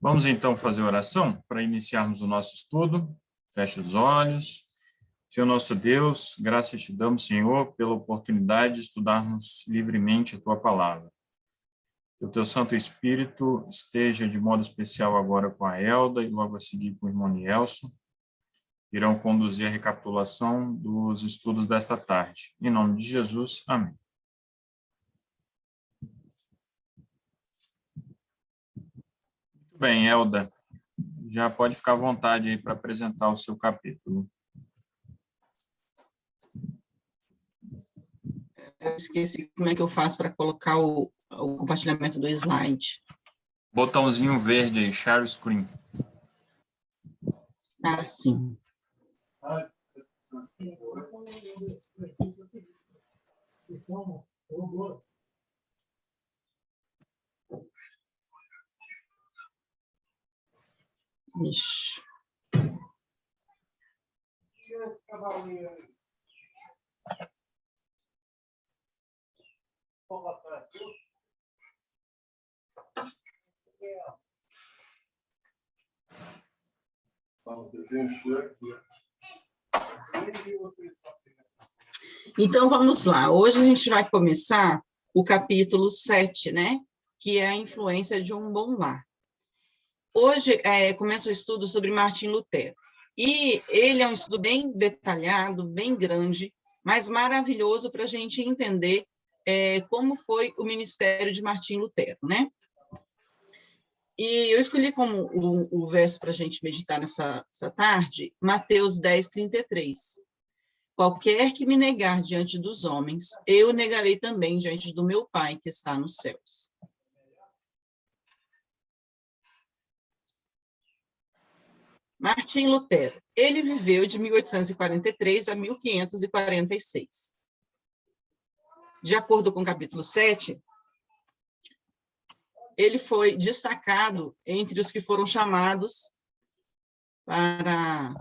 Vamos então fazer oração para iniciarmos o nosso estudo. Feche os olhos. Senhor nosso Deus, graças te damos, Senhor, pela oportunidade de estudarmos livremente a tua palavra. Que o teu Santo Espírito esteja de modo especial agora com a Elda e logo a seguir com o irmão Nielson. Irão conduzir a recapitulação dos estudos desta tarde. Em nome de Jesus, amém. Muito bem, Elda. Já pode ficar à vontade aí para apresentar o seu capítulo. Eu esqueci como é que eu faço para colocar o compartilhamento do slide. Botãozinho verde aí, share screen. Ah, sim. Ixi. Então, vamos lá. Hoje a gente vai começar o capítulo 7, né? Que é a influência de um bom lar. Hoje começa o estudo sobre Martim Lutero. E ele é um estudo bem detalhado, bem grande, mas maravilhoso para a gente entender como foi o ministério de Martim Lutero, né? E eu escolhi como o verso para a gente meditar nessa tarde, Mateus 10, 33. Qualquer que me negar diante dos homens, eu negarei também diante do meu Pai que está nos céus. Martim Lutero, ele viveu de 1843 a 1546. De acordo com o capítulo 7, ele foi destacado entre os que foram chamados para...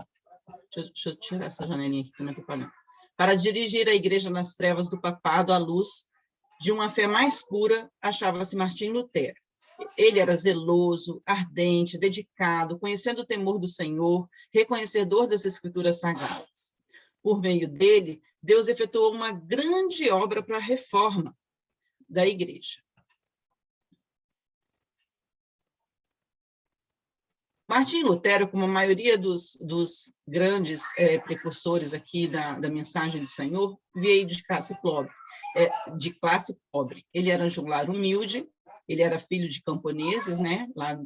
Deixa eu tirar essa janelinha aqui, que não estou falando. Para dirigir a igreja nas trevas do papado à luz de uma fé mais pura, achava-se Martim Lutero. Ele era zeloso, ardente, dedicado, conhecendo o temor do Senhor, reconhecedor das Escrituras Sagradas. Por meio dele, Deus efetuou uma grande obra para a reforma da igreja. Martim Lutero, como a maioria dos grandes precursores aqui da mensagem do Senhor, veio de classe pobre. Ele era um lar humilde, ele era filho de camponeses, né, lá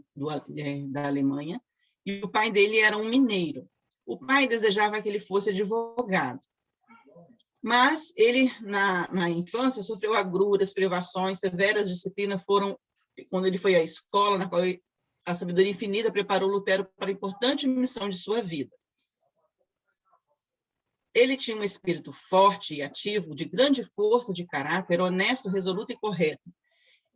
da Alemanha, e o pai dele era um mineiro. O pai desejava que ele fosse advogado, mas ele, na infância, sofreu agruras, privações, severas disciplinas foram, quando ele foi à escola, na qual a sabedoria infinita preparou Lutero para a importante missão de sua vida. Ele tinha um espírito forte e ativo, de grande força de caráter, honesto, resoluto e correto.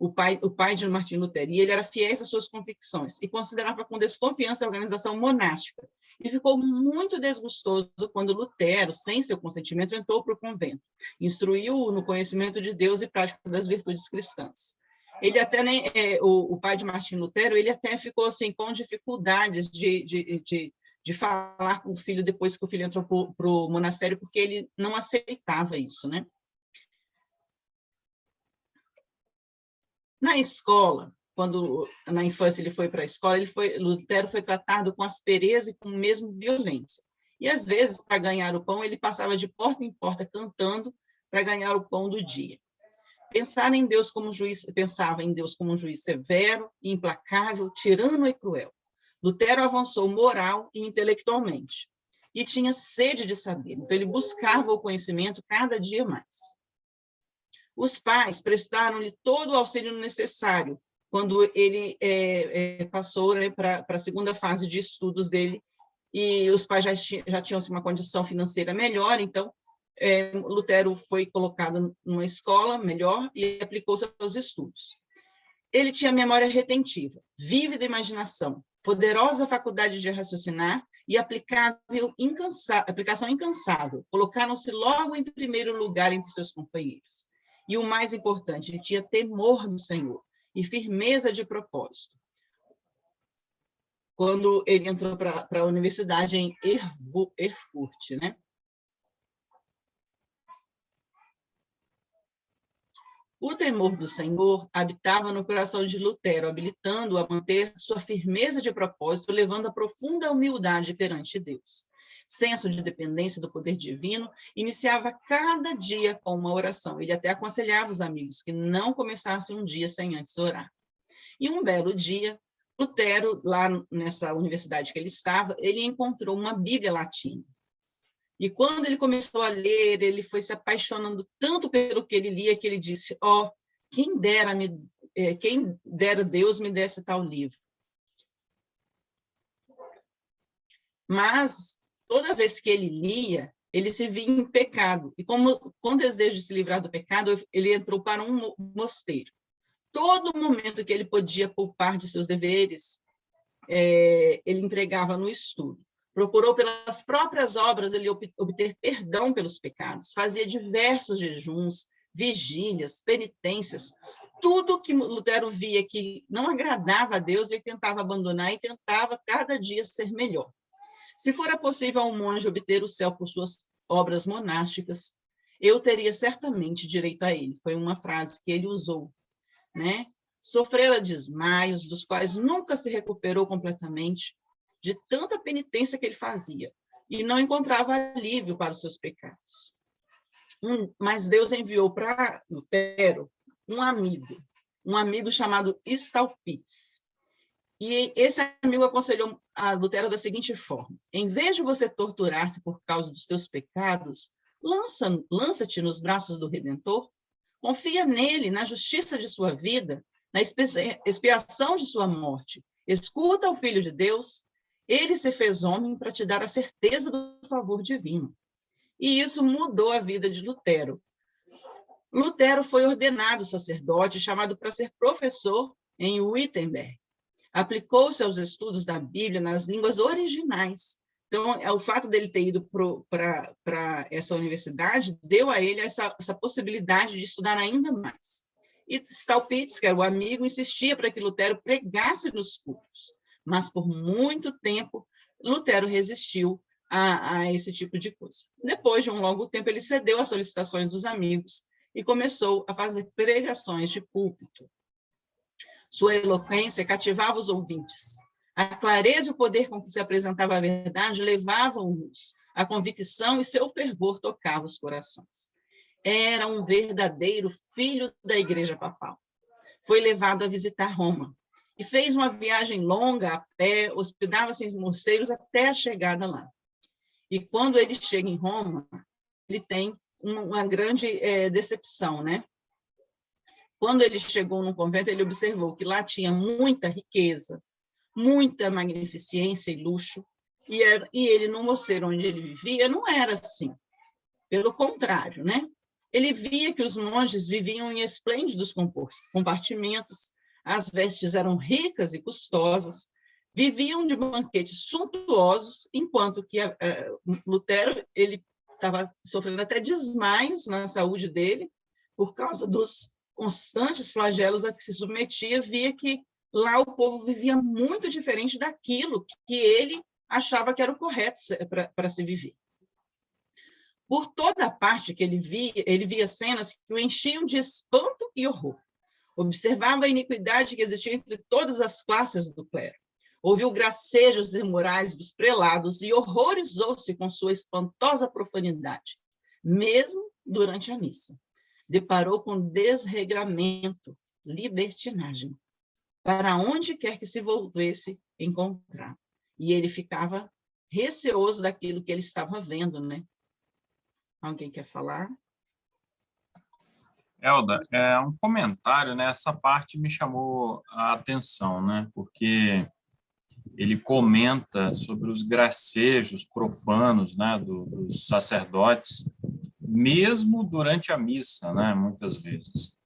O pai de Martim Lutero, e ele era fiel às suas convicções e considerava com desconfiança a organização monástica. E ficou muito desgostoso quando Lutero, sem seu consentimento, entrou para o convento. Instruiu-o no conhecimento de Deus e prática das virtudes cristãs. Ele até o pai de Martim Lutero, ele até ficou assim com dificuldades de falar com o filho depois que o filho entrou para o monastério, porque ele não aceitava isso, né? Na escola, quando na infância ele foi para a escola, Lutero foi tratado com aspereza e com mesmo violência. E às vezes, para ganhar o pão, ele passava de porta em porta cantando para ganhar o pão do dia. Pensava em Deus como um juiz severo e implacável, tirano e cruel. Lutero avançou moral e intelectualmente e tinha sede de saber, então ele buscava o conhecimento cada dia mais. Os pais prestaram-lhe todo o auxílio necessário quando ele passou, né, para a segunda fase de estudos dele, e os pais já tinham uma condição financeira melhor, então Lutero foi colocado numa escola melhor e aplicou seus estudos. Ele tinha memória retentiva, vívida imaginação, poderosa faculdade de raciocinar e aplicação incansável. Colocaram-se logo em primeiro lugar entre seus companheiros. E o mais importante, ele tinha temor do Senhor e firmeza de propósito. quando ele entrou para a universidade em Erfurt, né? O temor do Senhor habitava no coração de Lutero, habilitando-o a manter sua firmeza de propósito, levando a profunda humildade perante Deus. Senso de dependência do poder divino, iniciava cada dia com uma oração. Ele até aconselhava os amigos que não começassem um dia sem antes orar. E um belo dia, Lutero, lá nessa universidade que ele estava, ele encontrou uma Bíblia latina. E quando ele começou a ler, ele foi se apaixonando tanto pelo que ele lia, que ele disse, quem dera Deus me desse tal livro. Mas, toda vez que ele lia, ele se via em pecado. E como com desejo de se livrar do pecado, ele entrou para um mosteiro. Todo momento que ele podia poupar de seus deveres, ele empregava no estudo. Procurou pelas próprias obras ele obter perdão pelos pecados, fazia diversos jejuns, vigílias, penitências, tudo que Lutero via que não agradava a Deus, ele tentava abandonar e tentava cada dia ser melhor. Se fora possível a um monge obter o céu por suas obras monásticas, eu teria certamente direito a ele. Foi uma frase que ele usou, né? Sofrera desmaios, dos quais nunca se recuperou completamente, de tanta penitência que ele fazia, e não encontrava alívio para os seus pecados. Mas Deus enviou para Lutero um amigo chamado Staupitz. E esse amigo aconselhou a Lutero da seguinte forma: em vez de você torturar-se por causa dos teus pecados, lança-te nos braços do Redentor, confia nele, na justiça de sua vida, na expiação de sua morte. Escuta o Filho de Deus. Ele se fez homem para te dar a certeza do favor divino. E isso mudou a vida de Lutero. Lutero foi ordenado sacerdote, chamado para ser professor em Wittenberg. Aplicou-se aos estudos da Bíblia nas línguas originais. Então, o fato dele ter ido para essa universidade deu a ele essa possibilidade de estudar ainda mais. E Staupitz, que era o amigo, insistia para que Lutero pregasse nos cultos. Mas, por muito tempo, Lutero resistiu a esse tipo de coisa. Depois de um longo tempo, ele cedeu às solicitações dos amigos e começou a fazer pregações de púlpito. Sua eloquência cativava os ouvintes. A clareza e o poder com que se apresentava a verdade levavam-nos à convicção e seu fervor tocava os corações. Era um verdadeiro filho da Igreja Papal. Foi levado a visitar Roma e fez uma viagem longa a pé, hospedava-se em mosteiros até a chegada lá. E quando ele chega em Roma, ele tem uma grande decepção, né? Quando ele chegou no convento, ele observou que lá tinha muita riqueza, muita magnificência e luxo, e ele, no mosteiro onde ele vivia, não era assim. Pelo contrário, né? Ele via que os monges viviam em esplêndidos compartimentos, as vestes eram ricas e custosas, viviam de banquetes suntuosos, enquanto que Lutero ele estava sofrendo até desmaios na saúde dele, por causa dos constantes flagelos a que se submetia, via que lá o povo vivia muito diferente daquilo que ele achava que era o correto para se viver. Por toda parte que ele via cenas que o enchiam de espanto e horror. Observava a iniquidade que existia entre todas as classes do clero. Ouviu gracejos imorais dos prelados e horrorizou-se com sua espantosa profanidade, mesmo durante a missa. Deparou com desregramento, libertinagem. Para onde quer que se volvesse, encontrar. E ele ficava receoso daquilo que ele estava vendo, né? Alguém quer falar? Elda, um comentário, né? Essa parte me chamou a atenção, né? Porque ele comenta sobre os gracejos profanos, né, dos sacerdotes, mesmo durante a missa, né, muitas vezes.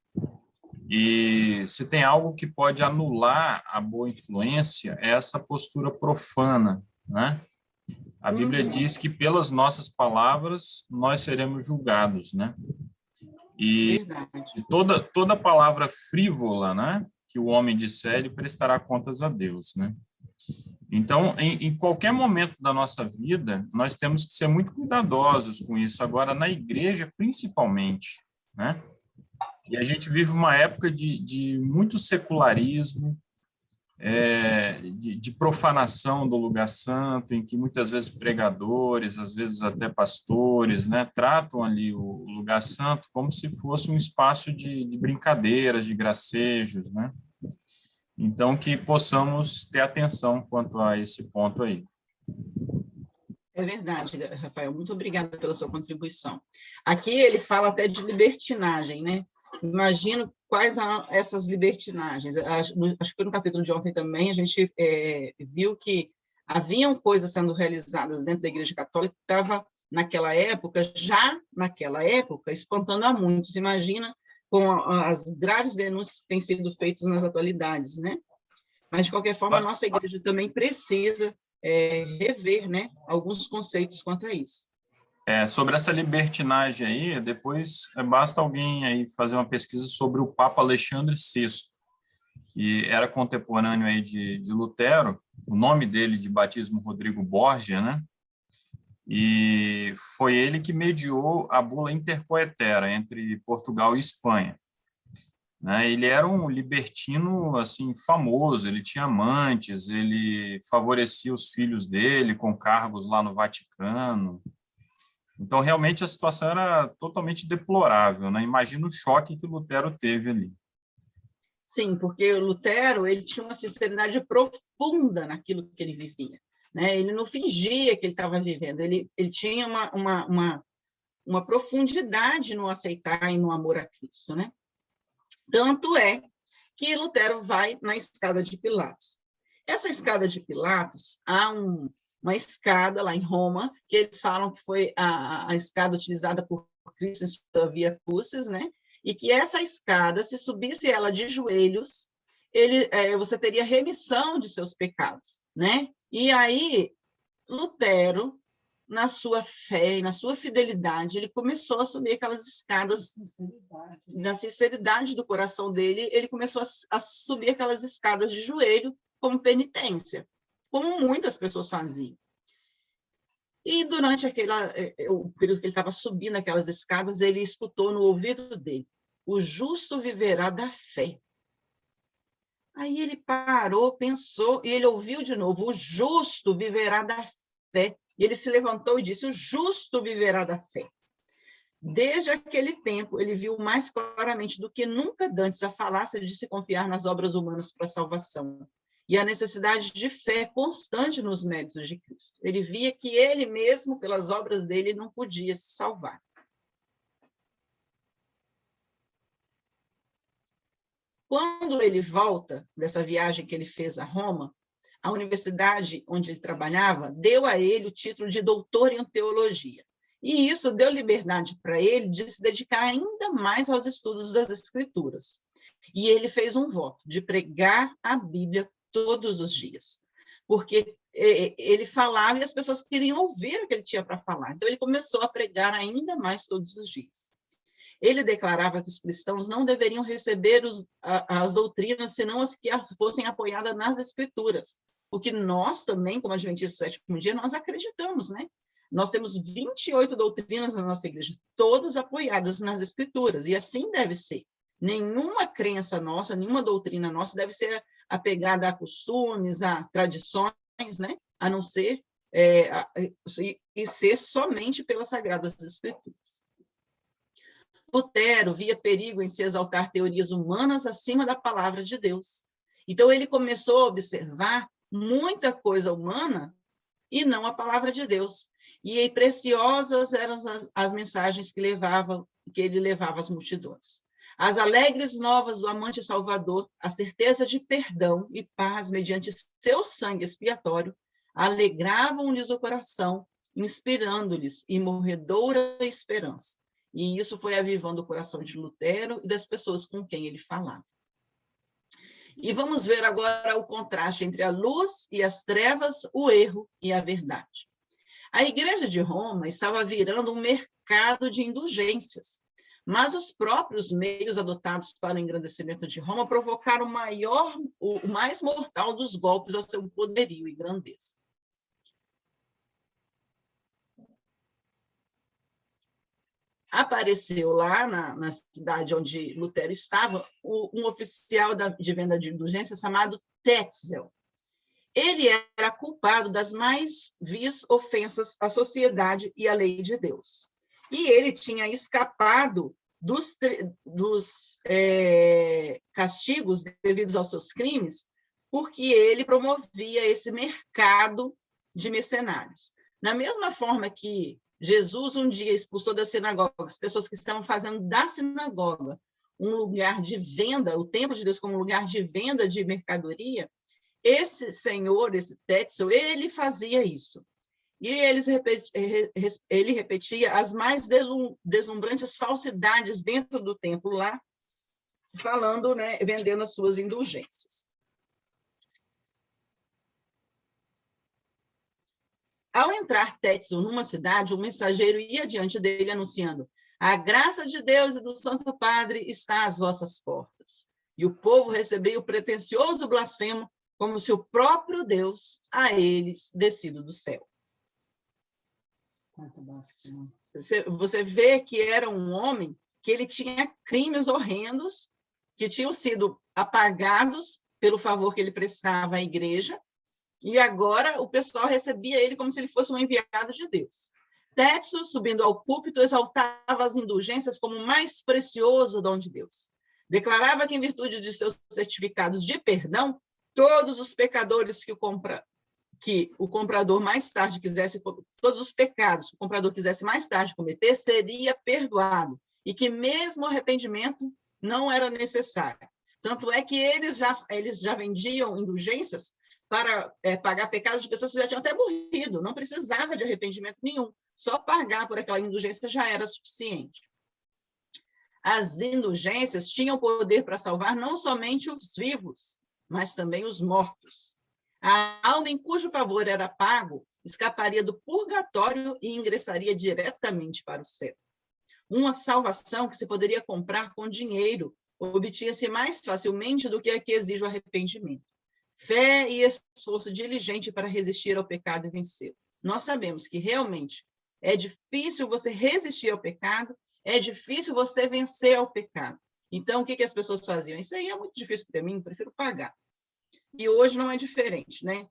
E se tem algo que pode anular a boa influência, é essa postura profana, né? A Bíblia diz que pelas nossas palavras nós seremos julgados, né? E toda palavra frívola, né, que o homem disser, ele prestará contas a Deus, né? Então, em qualquer momento da nossa vida, nós temos que ser muito cuidadosos com isso. Agora, na igreja, principalmente, né? E a gente vive uma época de muito secularismo, de profanação do lugar santo, em que muitas vezes pregadores, às vezes até pastores, né, tratam ali o lugar santo como se fosse um espaço de brincadeiras, de gracejos, né? Então, que possamos ter atenção quanto a esse ponto aí. É verdade, Rafael. Muito obrigada pela sua contribuição. Aqui ele fala até de libertinagem, né? Imagino quais são essas libertinagens. Acho que foi no capítulo de ontem também, a gente viu que haviam coisas sendo realizadas dentro da Igreja Católica que estava, já naquela época, espantando a muitos. Imagina com as graves denúncias que têm sido feitas nas atualidades, né? Mas, de qualquer forma, a nossa igreja também precisa rever, né, alguns conceitos quanto a isso. Sobre essa libertinagem aí, depois basta alguém aí fazer uma pesquisa sobre o Papa Alexandre VI, que era contemporâneo aí de Lutero, o nome dele de batismo Rodrigo Borgia, né? E foi ele que mediou a bula intercoetera entre Portugal e Espanha. Né? Ele era um libertino assim famoso, ele tinha amantes, ele favorecia os filhos dele com cargos lá no Vaticano. Então, realmente, a situação era totalmente deplorável, né? Imagina o choque que Lutero teve ali. Sim, porque o Lutero ele tinha uma sinceridade profunda naquilo que ele vivia, né? Ele não fingia que ele estava vivendo, ele tinha uma profundidade no aceitar e no amor a Cristo, né? Tanto é que Lutero vai na escada de Pilatos. Essa escada de Pilatos, há uma escada lá em Roma, que eles falam que foi a escada utilizada por Cristo em sua Via Crucis, né? E que essa escada, se subisse ela de joelhos, você teria remissão de seus pecados, né? E aí, Lutero, na sua fé e na sua fidelidade, ele começou a subir aquelas escadas, na sinceridade do coração dele, ele começou a subir aquelas escadas de joelho como penitência, como muitas pessoas faziam. E durante o período que ele estava subindo aquelas escadas, ele escutou no ouvido dele: o justo viverá da fé. Aí ele parou, pensou, e ele ouviu de novo: o justo viverá da fé. E ele se levantou e disse: o justo viverá da fé. Desde aquele tempo, ele viu mais claramente do que nunca dantes a falácia de se confiar nas obras humanas para a salvação e a necessidade de fé constante nos méritos de Cristo. Ele via que ele mesmo, pelas obras dele, não podia se salvar. Quando ele volta dessa viagem que ele fez a Roma, a universidade onde ele trabalhava deu a ele o título de doutor em teologia. E isso deu liberdade para ele de se dedicar ainda mais aos estudos das Escrituras. E ele fez um voto de pregar a Bíblia todos os dias, porque ele falava e as pessoas queriam ouvir o que ele tinha para falar. Então, ele começou a pregar ainda mais todos os dias. Ele declarava que os cristãos não deveriam receber as doutrinas, senão as que fossem apoiadas nas Escrituras. Porque nós também, como adventistas do sétimo dia, nós acreditamos, né? Nós temos 28 doutrinas na nossa igreja, todas apoiadas nas Escrituras, e assim deve ser. Nenhuma crença nossa, nenhuma doutrina nossa deve ser apegada a costumes, a tradições, né? A não ser e ser somente pelas Sagradas Escrituras. Lutero via perigo em se exaltar teorias humanas acima da palavra de Deus. Então, ele começou a observar muita coisa humana e não a palavra de Deus. E preciosas eram as mensagens que ele levava às multidões. As alegres novas do amante Salvador, a certeza de perdão e paz mediante seu sangue expiatório, alegravam-lhes o coração, inspirando-lhes imorredoura esperança. E isso foi avivando o coração de Lutero e das pessoas com quem ele falava. E vamos ver agora o contraste entre a luz e as trevas, o erro e a verdade. A Igreja de Roma estava virando um mercado de indulgências. Mas os próprios meios adotados para o engrandecimento de Roma provocaram o mais mortal dos golpes ao seu poderio e grandeza. Apareceu lá na cidade onde Lutero estava um oficial de venda de indulgência chamado Tetzel. Ele era culpado das mais vis ofensas à sociedade e à lei de Deus. E ele tinha escapado dos castigos devidos aos seus crimes, porque ele promovia esse mercado de mercenários. Da mesma forma que Jesus um dia expulsou da sinagoga as pessoas que estavam fazendo da sinagoga um lugar de venda, o templo de Deus como um lugar de venda de mercadoria, esse senhor, esse Tetzel, ele fazia isso. E ele repetia as mais deslumbrantes falsidades dentro do templo lá, falando, né, vendendo as suas indulgências. Ao entrar Tetzel numa cidade, o mensageiro ia diante dele anunciando: a graça de Deus e do Santo Padre está às vossas portas. E o povo recebia o pretensioso blasfemo como se o próprio Deus a eles descido do céu. Você vê que era um homem que ele tinha crimes horrendos que tinham sido apagados pelo favor que ele prestava à igreja, e agora o pessoal recebia ele como se ele fosse um enviado de Deus. Tetzel, subindo ao púlpito, exaltava as indulgências como o mais precioso dom de Deus. Declarava que, em virtude de seus certificados de perdão, todos os pecadores que o comprador mais tarde todos os pecados que o comprador quisesse mais tarde cometer, seria perdoado, e que mesmo o arrependimento não era necessário. Tanto é que eles já vendiam indulgências para pagar pecados de pessoas que já tinham até morrido, não precisava de arrependimento nenhum, só pagar por aquela indulgência já era suficiente. As indulgências tinham poder para salvar não somente os vivos, mas também os mortos. A alma em cujo favor era pago escaparia do purgatório e ingressaria diretamente para o céu. Uma salvação que se poderia comprar com dinheiro obtinha-se mais facilmente do que a que exige o arrependimento. Fé e esforço diligente para resistir ao pecado e vencê-lo. Nós sabemos que realmente é difícil você resistir ao pecado, é difícil você vencer ao pecado. Então, o que as pessoas faziam? Isso aí é muito difícil para mim, prefiro pagar. E hoje não é diferente, né?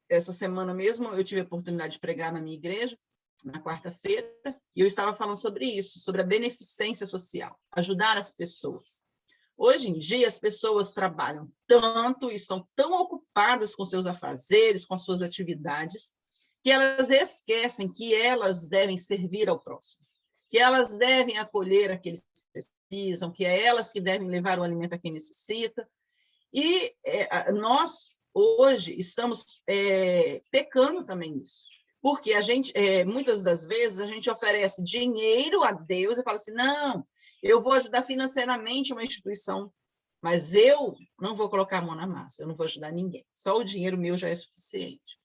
Essa semana mesmo eu tive a oportunidade de pregar na minha igreja, na quarta-feira, e eu estava falando sobre isso, sobre a beneficência social, ajudar as pessoas. Hoje em dia, as pessoas trabalham tanto e estão tão ocupadas com seus afazeres, com suas atividades, que elas esquecem que elas devem servir ao próximo, que elas devem acolher aqueles que precisam, que é elas que devem levar o alimento a quem necessita. E nós, hoje, estamos pecando também nisso, porque a gente, muitas das vezes, a gente oferece dinheiro a Deus e fala assim, não, eu vou ajudar financeiramente uma instituição, mas eu não vou colocar a mão na massa, eu não vou ajudar ninguém, só o dinheiro meu já é suficiente.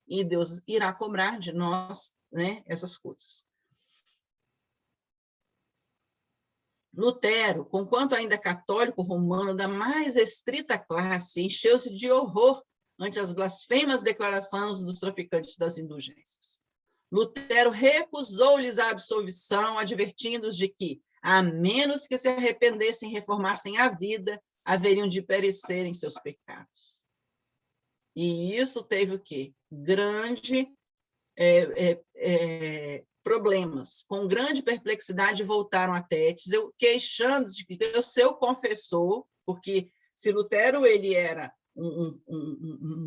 E Deus irá cobrar de nós, né, essas coisas. Lutero, conquanto ainda católico romano da mais estrita classe, encheu-se de horror ante as blasfemas declarações dos traficantes das indulgências. Lutero recusou-lhes a absolvição, advertindo-os de que, a menos que se arrependessem e reformassem a vida, haveriam de perecer em seus pecados. E isso teve o quê? Grande problemas. Com grande perplexidade, voltaram a Tetzel, queixando-se de que o seu confessor, porque se Lutero ele era um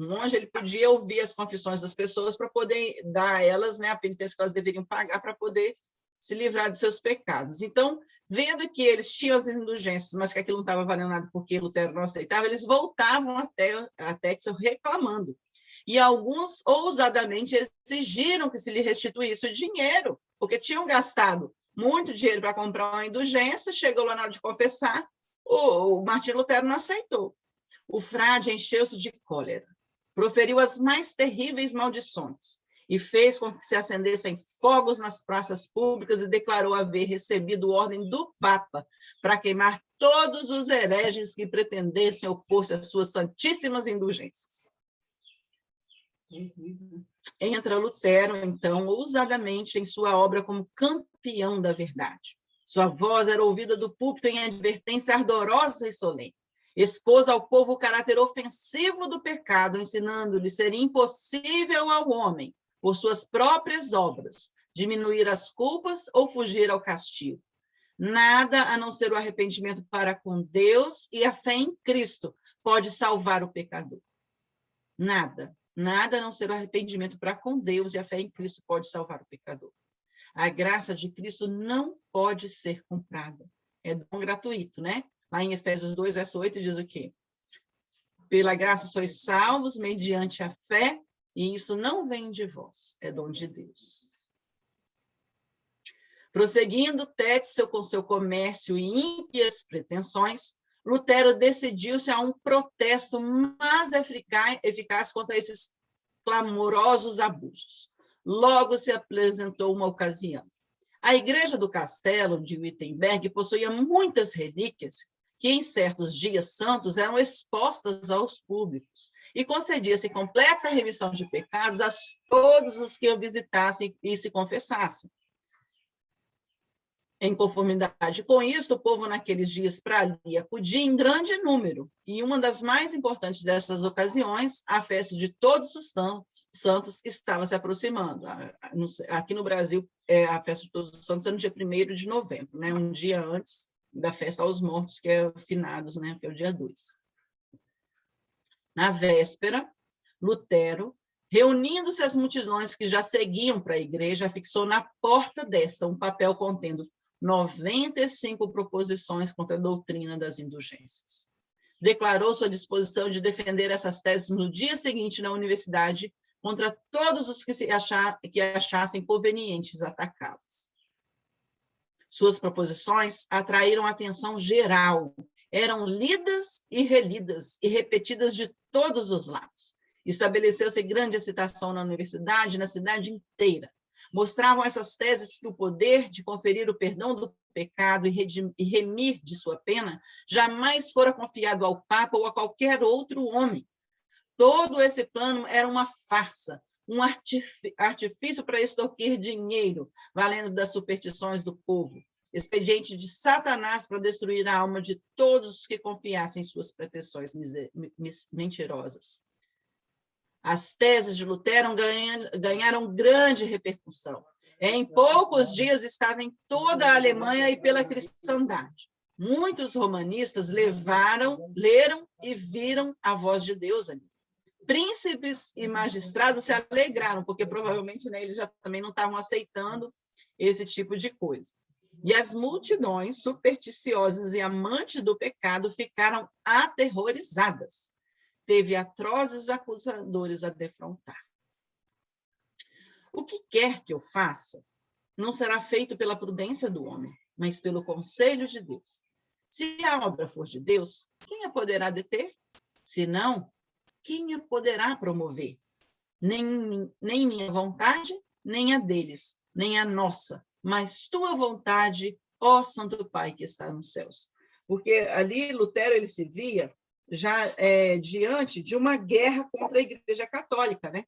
monge, ele podia ouvir as confissões das pessoas para poder dar a elas, né, a penitência que elas deveriam pagar para poder se livrar de seus pecados. Então, vendo que eles tinham as indulgências, mas que aquilo não estava valendo nada porque Lutero não aceitava, eles voltavam até a Tetzel reclamando. E alguns ousadamente exigiram que se lhe restituísse o dinheiro, porque tinham gastado muito dinheiro para comprar uma indulgência, chegou lá na hora de confessar, o Martim Lutero não aceitou. O frade encheu-se de cólera, proferiu as mais terríveis maldições e fez com que se acendessem fogos nas praças públicas e declarou haver recebido ordem do Papa para queimar todos os hereges que pretendessem opor-se às suas santíssimas indulgências. Entra Lutero, então, ousadamente em sua obra como campeão da verdade. Sua voz era ouvida do púlpito em advertência ardorosa e solene. Expôs ao povo o caráter ofensivo do pecado, ensinando-lhe ser impossível ao homem, por suas próprias obras, diminuir as culpas ou fugir ao castigo. Nada, a não ser o arrependimento para com Deus e a fé em Cristo, pode salvar o pecador. Nada, nada, a não ser o arrependimento para com Deus e a fé em Cristo pode salvar o pecador. A graça de Cristo não pode ser comprada. É dom gratuito, né? Lá em Efésios 2, verso 8, diz o quê? Pela graça sois salvos mediante a fé, e isso não vem de vós, é dom de Deus. Prosseguindo Tetzel com seu comércio e ímpias pretensões, Lutero decidiu-se a um protesto mais eficaz contra esses clamorosos abusos. Logo se apresentou uma ocasião. A igreja do castelo de Wittenberg possuía muitas relíquias que, em certos dias santos, eram expostas aos públicos, e concedia-se completa remissão de pecados a todos os que o visitassem e se confessassem. Em conformidade com isso, o povo naqueles dias para ali acudia em grande número, e uma das mais importantes dessas ocasiões, a festa de Todos os Santos, estava se aproximando. Aqui no Brasil, a festa de Todos os Santos é no dia 1º de novembro, né? Um dia antes da festa aos mortos, que é finados, né? Que é o dia 2. Na véspera, Lutero, reunindo-se as multidões que já seguiam para a igreja, fixou na porta desta um papel contendo 95 proposições contra a doutrina das indulgências. Declarou sua disposição de defender essas teses no dia seguinte na universidade contra todos os que achassem convenientes atacá-las. Suas proposições atraíram a atenção geral, eram lidas e relidas e repetidas de todos os lados. Estabeleceu-se grande excitação na universidade, na cidade inteira. Mostravam essas teses que o poder de conferir o perdão do pecado e remir de sua pena jamais fora confiado ao Papa ou a qualquer outro homem. Todo esse plano era uma farsa, um artifício para extorquir dinheiro, valendo das superstições do povo, expediente de Satanás para destruir a alma de todos os que confiassem em suas pretensões mentirosas. As teses de Lutero ganharam grande repercussão. Em poucos dias estava em toda a Alemanha e pela cristandade. Muitos romanistas leram e viram a voz de Deus ali. Príncipes e magistrados se alegraram, porque provavelmente, né, eles já também não estavam aceitando esse tipo de coisa. E as multidões supersticiosas e amantes do pecado ficaram aterrorizadas. Teve atrozes acusadores a defrontar. O que quer que eu faça, não será feito pela prudência do homem, mas pelo conselho de Deus. Se a obra for de Deus, quem a poderá deter? Se não, quem a poderá promover? Nem minha vontade, nem a deles, nem a nossa, mas tua vontade, ó Santo Pai que está nos céus. Porque ali Lutero ele se via já diante de uma guerra contra a Igreja Católica, né?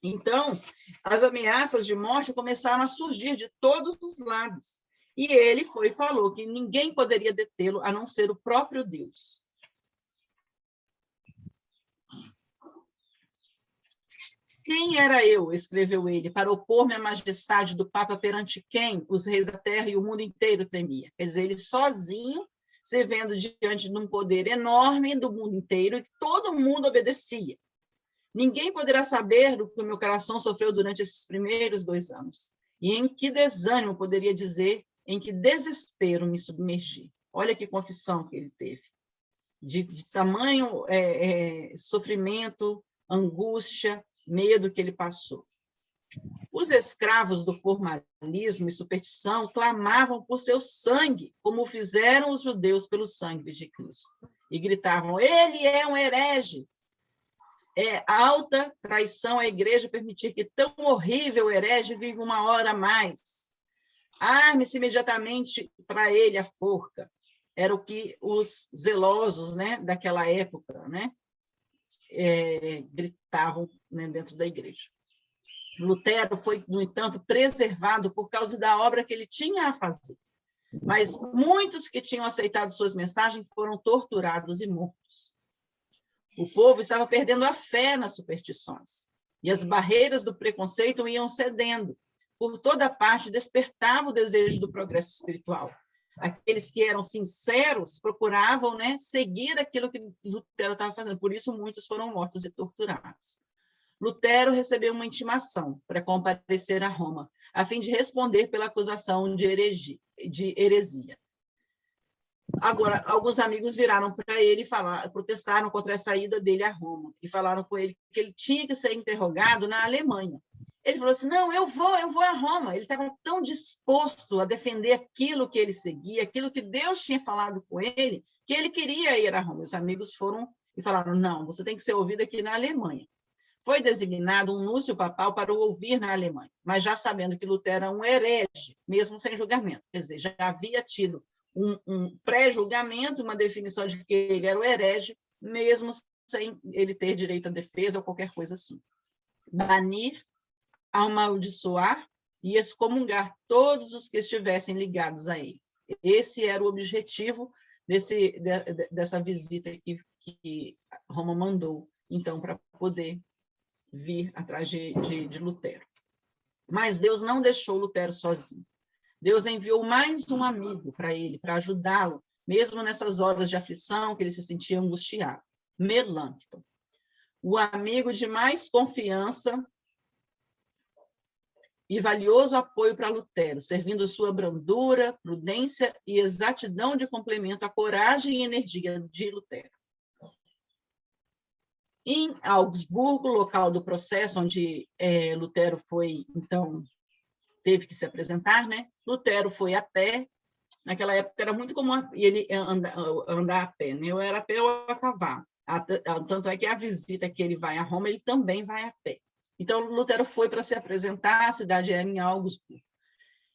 Então, as ameaças de morte começaram a surgir de todos os lados. E ele falou que ninguém poderia detê-lo a não ser o próprio Deus. Quem era eu, escreveu ele, para opor-me à majestade do Papa perante quem os reis da terra e o mundo inteiro tremia? Quer dizer, ele sozinho, se vendo diante de um poder enorme do mundo inteiro e que todo mundo obedecia. Ninguém poderá saber o que o meu coração sofreu durante esses primeiros 2 anos. E em que desânimo, poderia dizer, em que desespero me submergi. Olha que confissão que ele teve. De tamanho sofrimento, angústia, medo que ele passou. Os escravos do formalismo e superstição clamavam por seu sangue, como fizeram os judeus pelo sangue de Cristo. E gritavam, ele é um herege. É alta traição à igreja permitir que tão horrível herege viva uma hora a mais. Arme-se imediatamente para ele a forca. Era o que os zelosos, né, daquela época, né, gritavam, né, dentro da igreja. Lutero foi, no entanto, preservado por causa da obra que ele tinha a fazer. Mas muitos que tinham aceitado suas mensagens foram torturados e mortos. O povo estava perdendo a fé nas superstições, e as barreiras do preconceito iam cedendo. Por toda parte despertava o desejo do progresso espiritual. Aqueles que eram sinceros procuravam, né, seguir aquilo que Lutero estava fazendo. Por isso, muitos foram mortos e torturados. Lutero recebeu uma intimação para comparecer a Roma, a fim de responder pela acusação de heresia. Agora, alguns amigos viraram para ele e protestaram contra a saída dele a Roma e falaram com ele que ele tinha que ser interrogado na Alemanha. Ele falou assim, não, eu vou a Roma. Ele estava tão disposto a defender aquilo que ele seguia, aquilo que Deus tinha falado com ele, que ele queria ir a Roma. Os amigos foram e falaram, não, você tem que ser ouvido aqui na Alemanha. Foi designado um núncio papal para o ouvir na Alemanha, mas já sabendo que Lutero era um herege, mesmo sem julgamento. Quer dizer, já havia tido um pré-julgamento, uma definição de que ele era o herege, mesmo sem ele ter direito à defesa ou qualquer coisa assim. Banir, amaldiçoar e excomungar todos os que estivessem ligados a ele. Esse era o objetivo dessa visita que Roma mandou, então, para poder vir atrás de Lutero. Mas Deus não deixou Lutero sozinho. Deus enviou mais um amigo para ele, para ajudá-lo, mesmo nessas horas de aflição que ele se sentia angustiado. Melanchthon, o amigo de mais confiança e valioso apoio para Lutero, servindo sua brandura, prudência e exatidão de complemento à coragem e energia de Lutero. Em Augsburgo, local do processo onde Lutero foi, então, teve que se apresentar, né? Lutero foi a pé. Naquela época era muito comum ele andar a pé, né? Ou era a pé ou a cavalo. Tanto é que a visita que ele vai a Roma, ele também vai a pé. Então, Lutero foi para se apresentar, a cidade era em Augsburgo.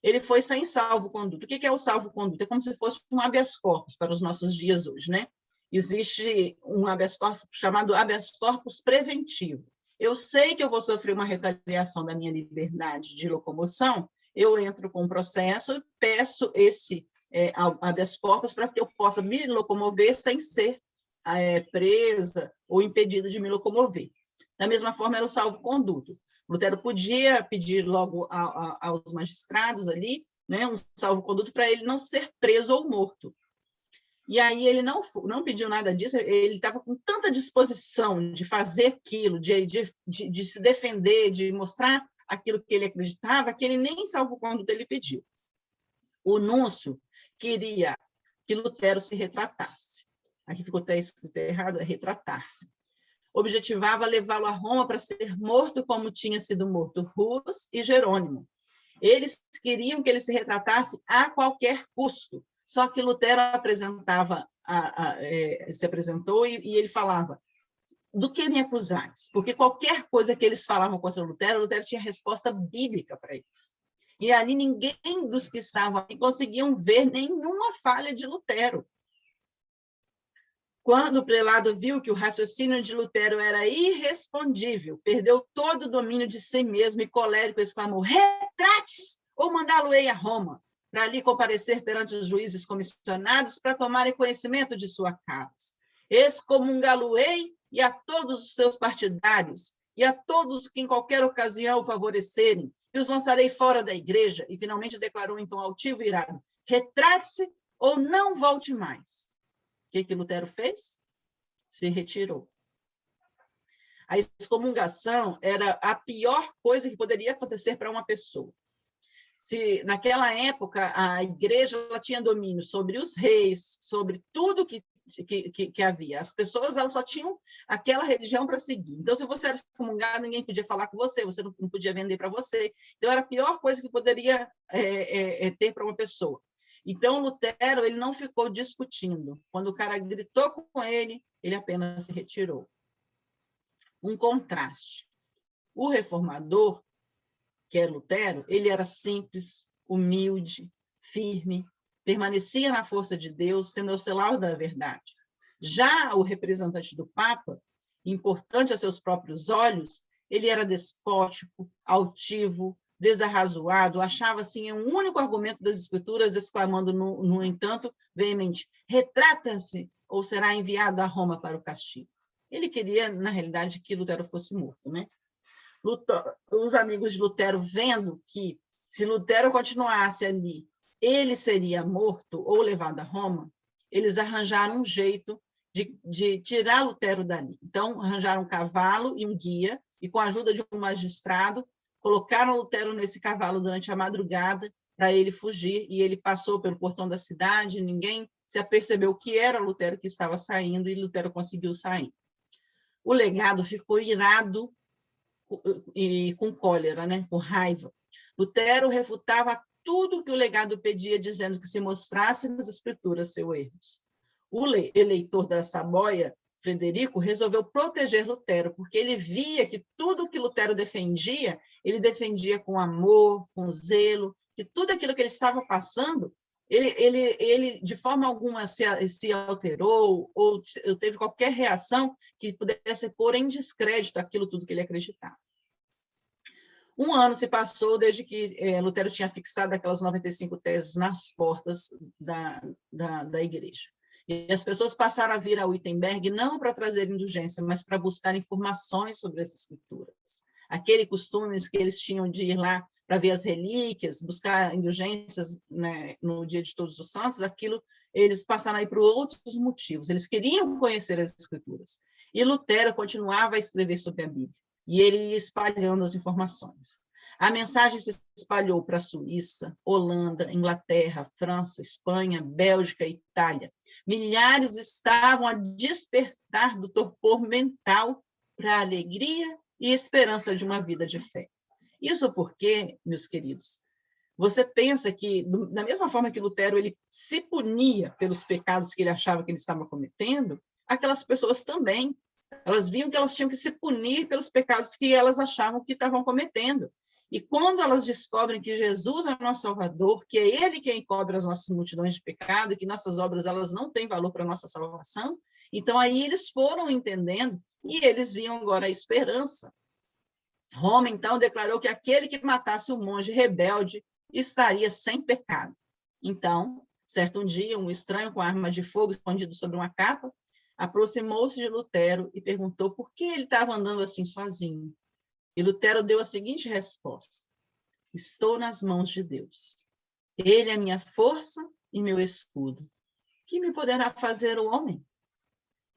Ele foi sem salvo-conduto. O que é o salvo-conduto? É como se fosse um habeas corpus para os nossos dias hoje, né? Existe um habeas corpus chamado habeas corpus preventivo. Eu sei que eu vou sofrer uma retaliação da minha liberdade de locomoção, eu entro com um processo, peço esse habeas corpus para que eu possa me locomover sem ser presa ou impedida de me locomover. Da mesma forma, era o salvo-conduto. Lutero podia pedir logo aos magistrados ali, né, um salvo-conduto para ele não ser preso ou morto. E aí ele não pediu nada disso, ele estava com tanta disposição de fazer aquilo, de se defender, de mostrar aquilo que ele acreditava, que ele nem salvo-conduto ele pediu. O núncio queria que Lutero se retratasse. Aqui ficou até escrito errado, é retratar-se. Objetivava levá-lo a Roma para ser morto como tinha sido morto Hus e Jerônimo. Eles queriam que ele se retratasse a qualquer custo. Só que Lutero se apresentou e ele falava, do que me acusais? Porque qualquer coisa que eles falavam contra Lutero tinha resposta bíblica para eles. E ali ninguém dos que estavam ali conseguiam ver nenhuma falha de Lutero. Quando o prelado viu que o raciocínio de Lutero era irrespondível, perdeu todo o domínio de si mesmo e colérico exclamou, retrate-se ou mandá-lo-ei a Roma, para ali comparecer perante os juízes comissionados para tomarem conhecimento de sua causa. Excomungá-lo-ei e a todos os seus partidários, e a todos que em qualquer ocasião o favorecerem, e os lançarei fora da igreja. E finalmente declarou em tom altivo e irado, retrate-se ou não volte mais. O que Lutero fez? Se retirou. A excomungação era a pior coisa que poderia acontecer para uma pessoa. Se naquela época a igreja ela tinha domínio sobre os reis, sobre tudo que havia. As pessoas elas só tinham aquela religião para seguir. Então, se você era excomungado, ninguém podia falar com você, você não podia vender para você. Então, era a pior coisa que poderia ter para uma pessoa. Então, Lutero ele não ficou discutindo. Quando o cara gritou com ele, ele apenas se retirou. um contraste. O reformador, que era Lutero, ele era simples, humilde, firme, permanecia na força de Deus, sendo o celular da verdade. Já o representante do Papa, importante a seus próprios olhos, ele era despótico, altivo, desarrazoado, achava assim um único argumento das Escrituras, exclamando, no entanto, veemente: retrata-se ou será enviado a Roma para o castigo. Ele queria, na realidade, que Lutero fosse morto, né? Os amigos de Lutero, vendo que, se Lutero continuasse ali, ele seria morto ou levado a Roma, eles arranjaram um jeito de tirar Lutero dali. Então, arranjaram um cavalo e um guia, e com a ajuda de um magistrado, colocaram Lutero nesse cavalo durante a madrugada para ele fugir, e ele passou pelo portão da cidade, ninguém se apercebeu que era Lutero que estava saindo, e Lutero conseguiu sair. O legado ficou irado e com cólera, né? Com raiva. Lutero refutava tudo que o legado pedia, dizendo que se mostrasse nas escrituras seus erros. O eleitor da Saboia, Frederico, resolveu proteger Lutero, porque ele via que tudo que Lutero defendia, ele defendia com amor, com zelo, que tudo aquilo que ele estava passando, ele de forma alguma se alterou ou teve qualquer reação que pudesse pôr em descrédito aquilo tudo que ele acreditava. Um ano se passou desde que Lutero tinha fixado aquelas 95 teses nas portas da igreja. E as pessoas passaram a vir a Wittenberg não para trazer indulgência, mas para buscar informações sobre as escrituras. Aquele costume que eles tinham de ir lá para ver as relíquias, buscar indulgências, né, no dia de Todos os Santos, aquilo eles passaram aí por outros motivos. Eles queriam conhecer as escrituras. E Lutero continuava a escrever sobre a Bíblia, e ele ia espalhando as informações. A mensagem se espalhou para a Suíça, Holanda, Inglaterra, França, Espanha, Bélgica e Itália. Milhares estavam a despertar do torpor mental para a alegria e esperança de uma vida de fé. Isso porque, meus queridos, você pensa que, da mesma forma que Lutero ele se punia pelos pecados que ele achava que ele estava cometendo, aquelas pessoas também, elas viam que elas tinham que se punir pelos pecados que elas achavam que estavam cometendo. E quando elas descobrem que Jesus é o nosso Salvador, que é Ele quem cobre as nossas multidões de pecado, e que nossas obras elas não têm valor para a nossa salvação, então aí eles foram entendendo e eles viam agora a esperança. Roma, então, declarou que aquele que matasse o monge rebelde estaria sem pecado. Então, certo dia, um estranho com arma de fogo escondido sobre uma capa aproximou-se de Lutero e perguntou por que ele estava andando assim sozinho. E Lutero deu a seguinte resposta: estou nas mãos de Deus. Ele é minha força e meu escudo. Que me poderá fazer o homem?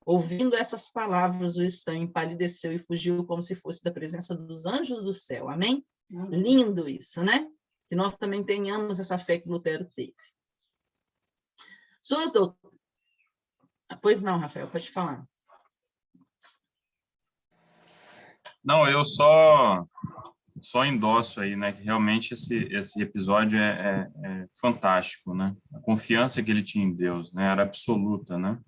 Ouvindo essas palavras, o estranho empalideceu e fugiu como se fosse da presença dos anjos do céu. Amém? Lindo isso, né? Que nós também tenhamos essa fé que Lutero teve. Suas doutrinas... Pois não, Rafael, pode falar. Não, eu só endosso aí, né, que realmente esse episódio é fantástico, né? A confiança que ele tinha em Deus, né, era absoluta, né?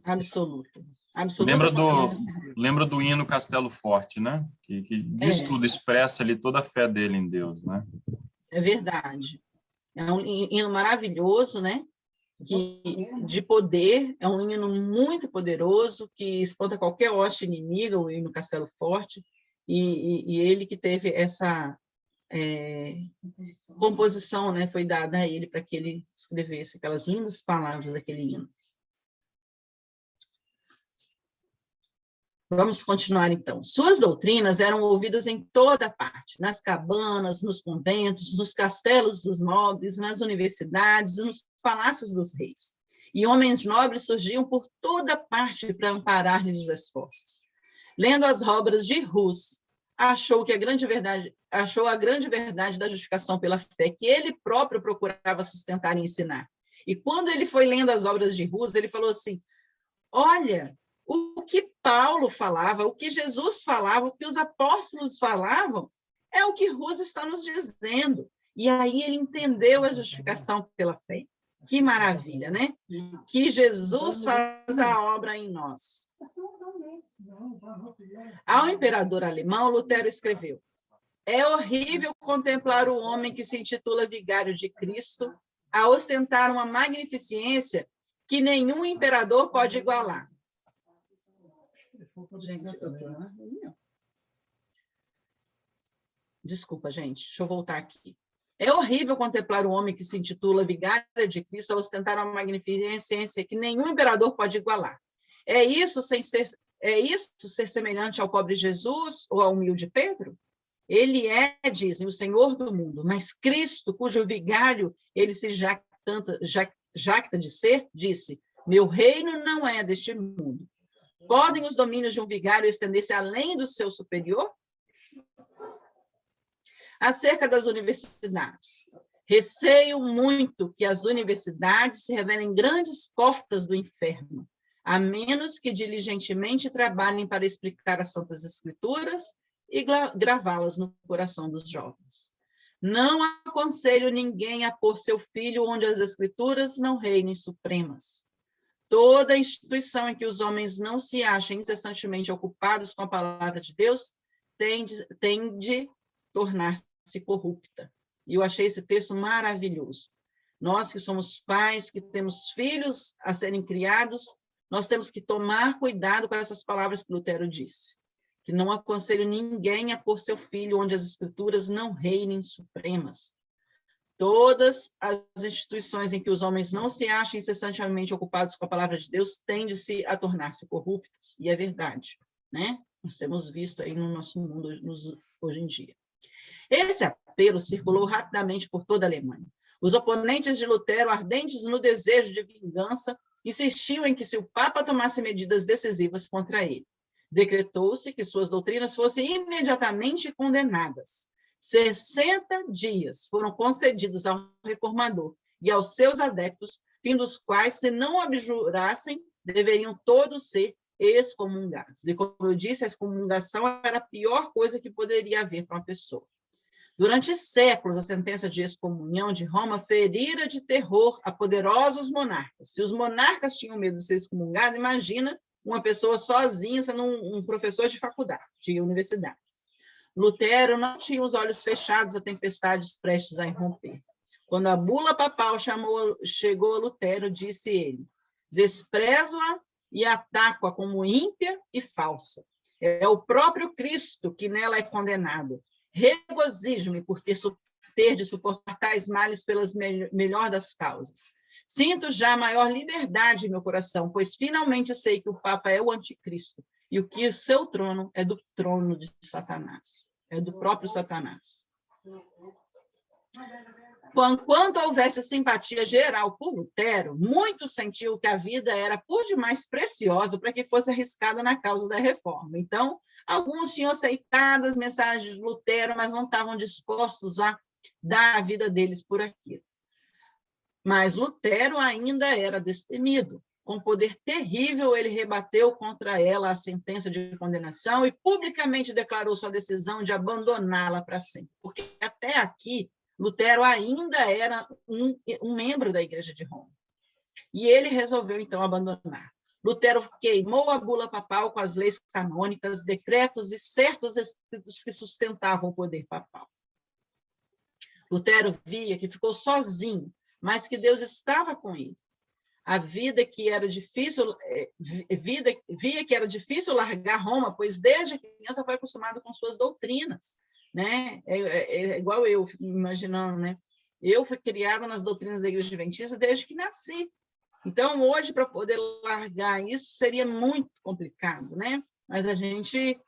Absoluta. Absoluta confiança. Lembra do hino Castelo Forte, né? Que diz tudo, expressa ali toda a fé dele em Deus, né? É verdade. É um hino maravilhoso, né? De poder, é um hino muito poderoso, que espanta qualquer hoste inimiga, o hino Castelo Forte, e ele que teve essa composição, né, foi dada a ele para que ele escrevesse aquelas lindas palavras daquele hino. Vamos continuar, então. Suas doutrinas eram ouvidas em toda parte, nas cabanas, nos conventos, nos castelos dos nobres, nas universidades, nos palácios dos reis. E homens nobres surgiam por toda parte para amparar-lhes os esforços. Lendo as obras de Hus, achou a grande verdade da justificação pela fé, que ele próprio procurava sustentar e ensinar. E quando ele foi lendo as obras de Hus, ele falou assim: olha, o que Paulo falava, o que Jesus falava, o que os apóstolos falavam, é o que Hus está nos dizendo. E aí ele entendeu a justificação pela fé. Que maravilha, né? Que Jesus faz a obra em nós. Ao imperador alemão, Lutero escreveu: é horrível contemplar o homem que se intitula vigário de Cristo a ostentar uma magnificência que nenhum imperador pode igualar. Gente, eu tenho uma reunião. Desculpa, gente, deixa eu voltar aqui. É horrível contemplar o homem que se intitula vigário de Cristo a ostentar uma magnificência que nenhum imperador pode igualar. É isso ser semelhante ao pobre Jesus ou ao humilde Pedro? Ele é, dizem, o Senhor do mundo, mas Cristo, cujo vigário ele se jacta de ser, disse: meu reino não é deste mundo. Podem os domínios de um vigário estender-se além do seu superior? Acerca das universidades. Receio muito que as universidades se revelem grandes portas do inferno, a menos que diligentemente trabalhem para explicar as Santas Escrituras e gravá-las no coração dos jovens. Não aconselho ninguém a pôr seu filho onde as Escrituras não reinem supremas. Toda instituição em que os homens não se achem incessantemente ocupados com a palavra de Deus tende tornar-se corrupta. E eu achei esse texto maravilhoso. Nós que somos pais, que temos filhos a serem criados, nós temos que tomar cuidado com essas palavras que Lutero disse. Que não aconselho ninguém a pôr seu filho onde as Escrituras não reinem supremas. Todas as instituições em que os homens não se acham incessantemente ocupados com a palavra de Deus tendem-se a tornar-se corruptas. E é verdade, né? Nós temos visto aí no nosso mundo hoje em dia. Esse apelo circulou rapidamente por toda a Alemanha. Os oponentes de Lutero, ardentes no desejo de vingança, insistiam em que se o Papa tomasse medidas decisivas contra ele, decretou-se que suas doutrinas fossem imediatamente condenadas. 60 dias foram concedidos ao reformador e aos seus adeptos, fim dos quais, se não abjurassem, deveriam todos ser excomungados. E, como eu disse, a excomungação era a pior coisa que poderia haver para uma pessoa. Durante séculos, a sentença de excomunhão de Roma ferira de terror a poderosos monarcas. Se os monarcas tinham medo de ser excomungado, imagina uma pessoa sozinha sendo um professor de faculdade, de universidade. Lutero não tinha os olhos fechados a tempestades prestes a irromper. Quando a bula papal chegou a Lutero, disse ele: desprezo-a e ataco-a como ímpia e falsa. É o próprio Cristo que nela é condenado. Regozijo-me por ter de suportar tais males pelas melhor das causas. Sinto já maior liberdade em meu coração, pois finalmente sei que o Papa é o anticristo e o que o seu trono é do trono de Satanás, é do próprio Satanás. Enquanto houvesse simpatia geral por Lutero, muitos sentiam que a vida era por demais preciosa para que fosse arriscada na causa da reforma. Então, alguns tinham aceitado as mensagens de Lutero, mas não estavam dispostos a dar a vida deles por aquilo. Mas Lutero ainda era destemido. Com poder terrível, ele rebateu contra ela a sentença de condenação e publicamente declarou sua decisão de abandoná-la para sempre. Porque até aqui, Lutero ainda era um membro da Igreja de Roma. E ele resolveu, então, abandonar. Lutero queimou a bula papal com as leis canônicas, decretos e certos escritos que sustentavam o poder papal. Lutero via que ficou sozinho, mas que Deus estava com ele. A vida que era difícil, via que era difícil largar Roma, pois desde criança foi acostumado com suas doutrinas, né? É igual eu, fico imaginando, né? Eu fui criada nas doutrinas da Igreja Adventista desde que nasci. Então, hoje, para poder largar isso, seria muito complicado, né? Mas a gente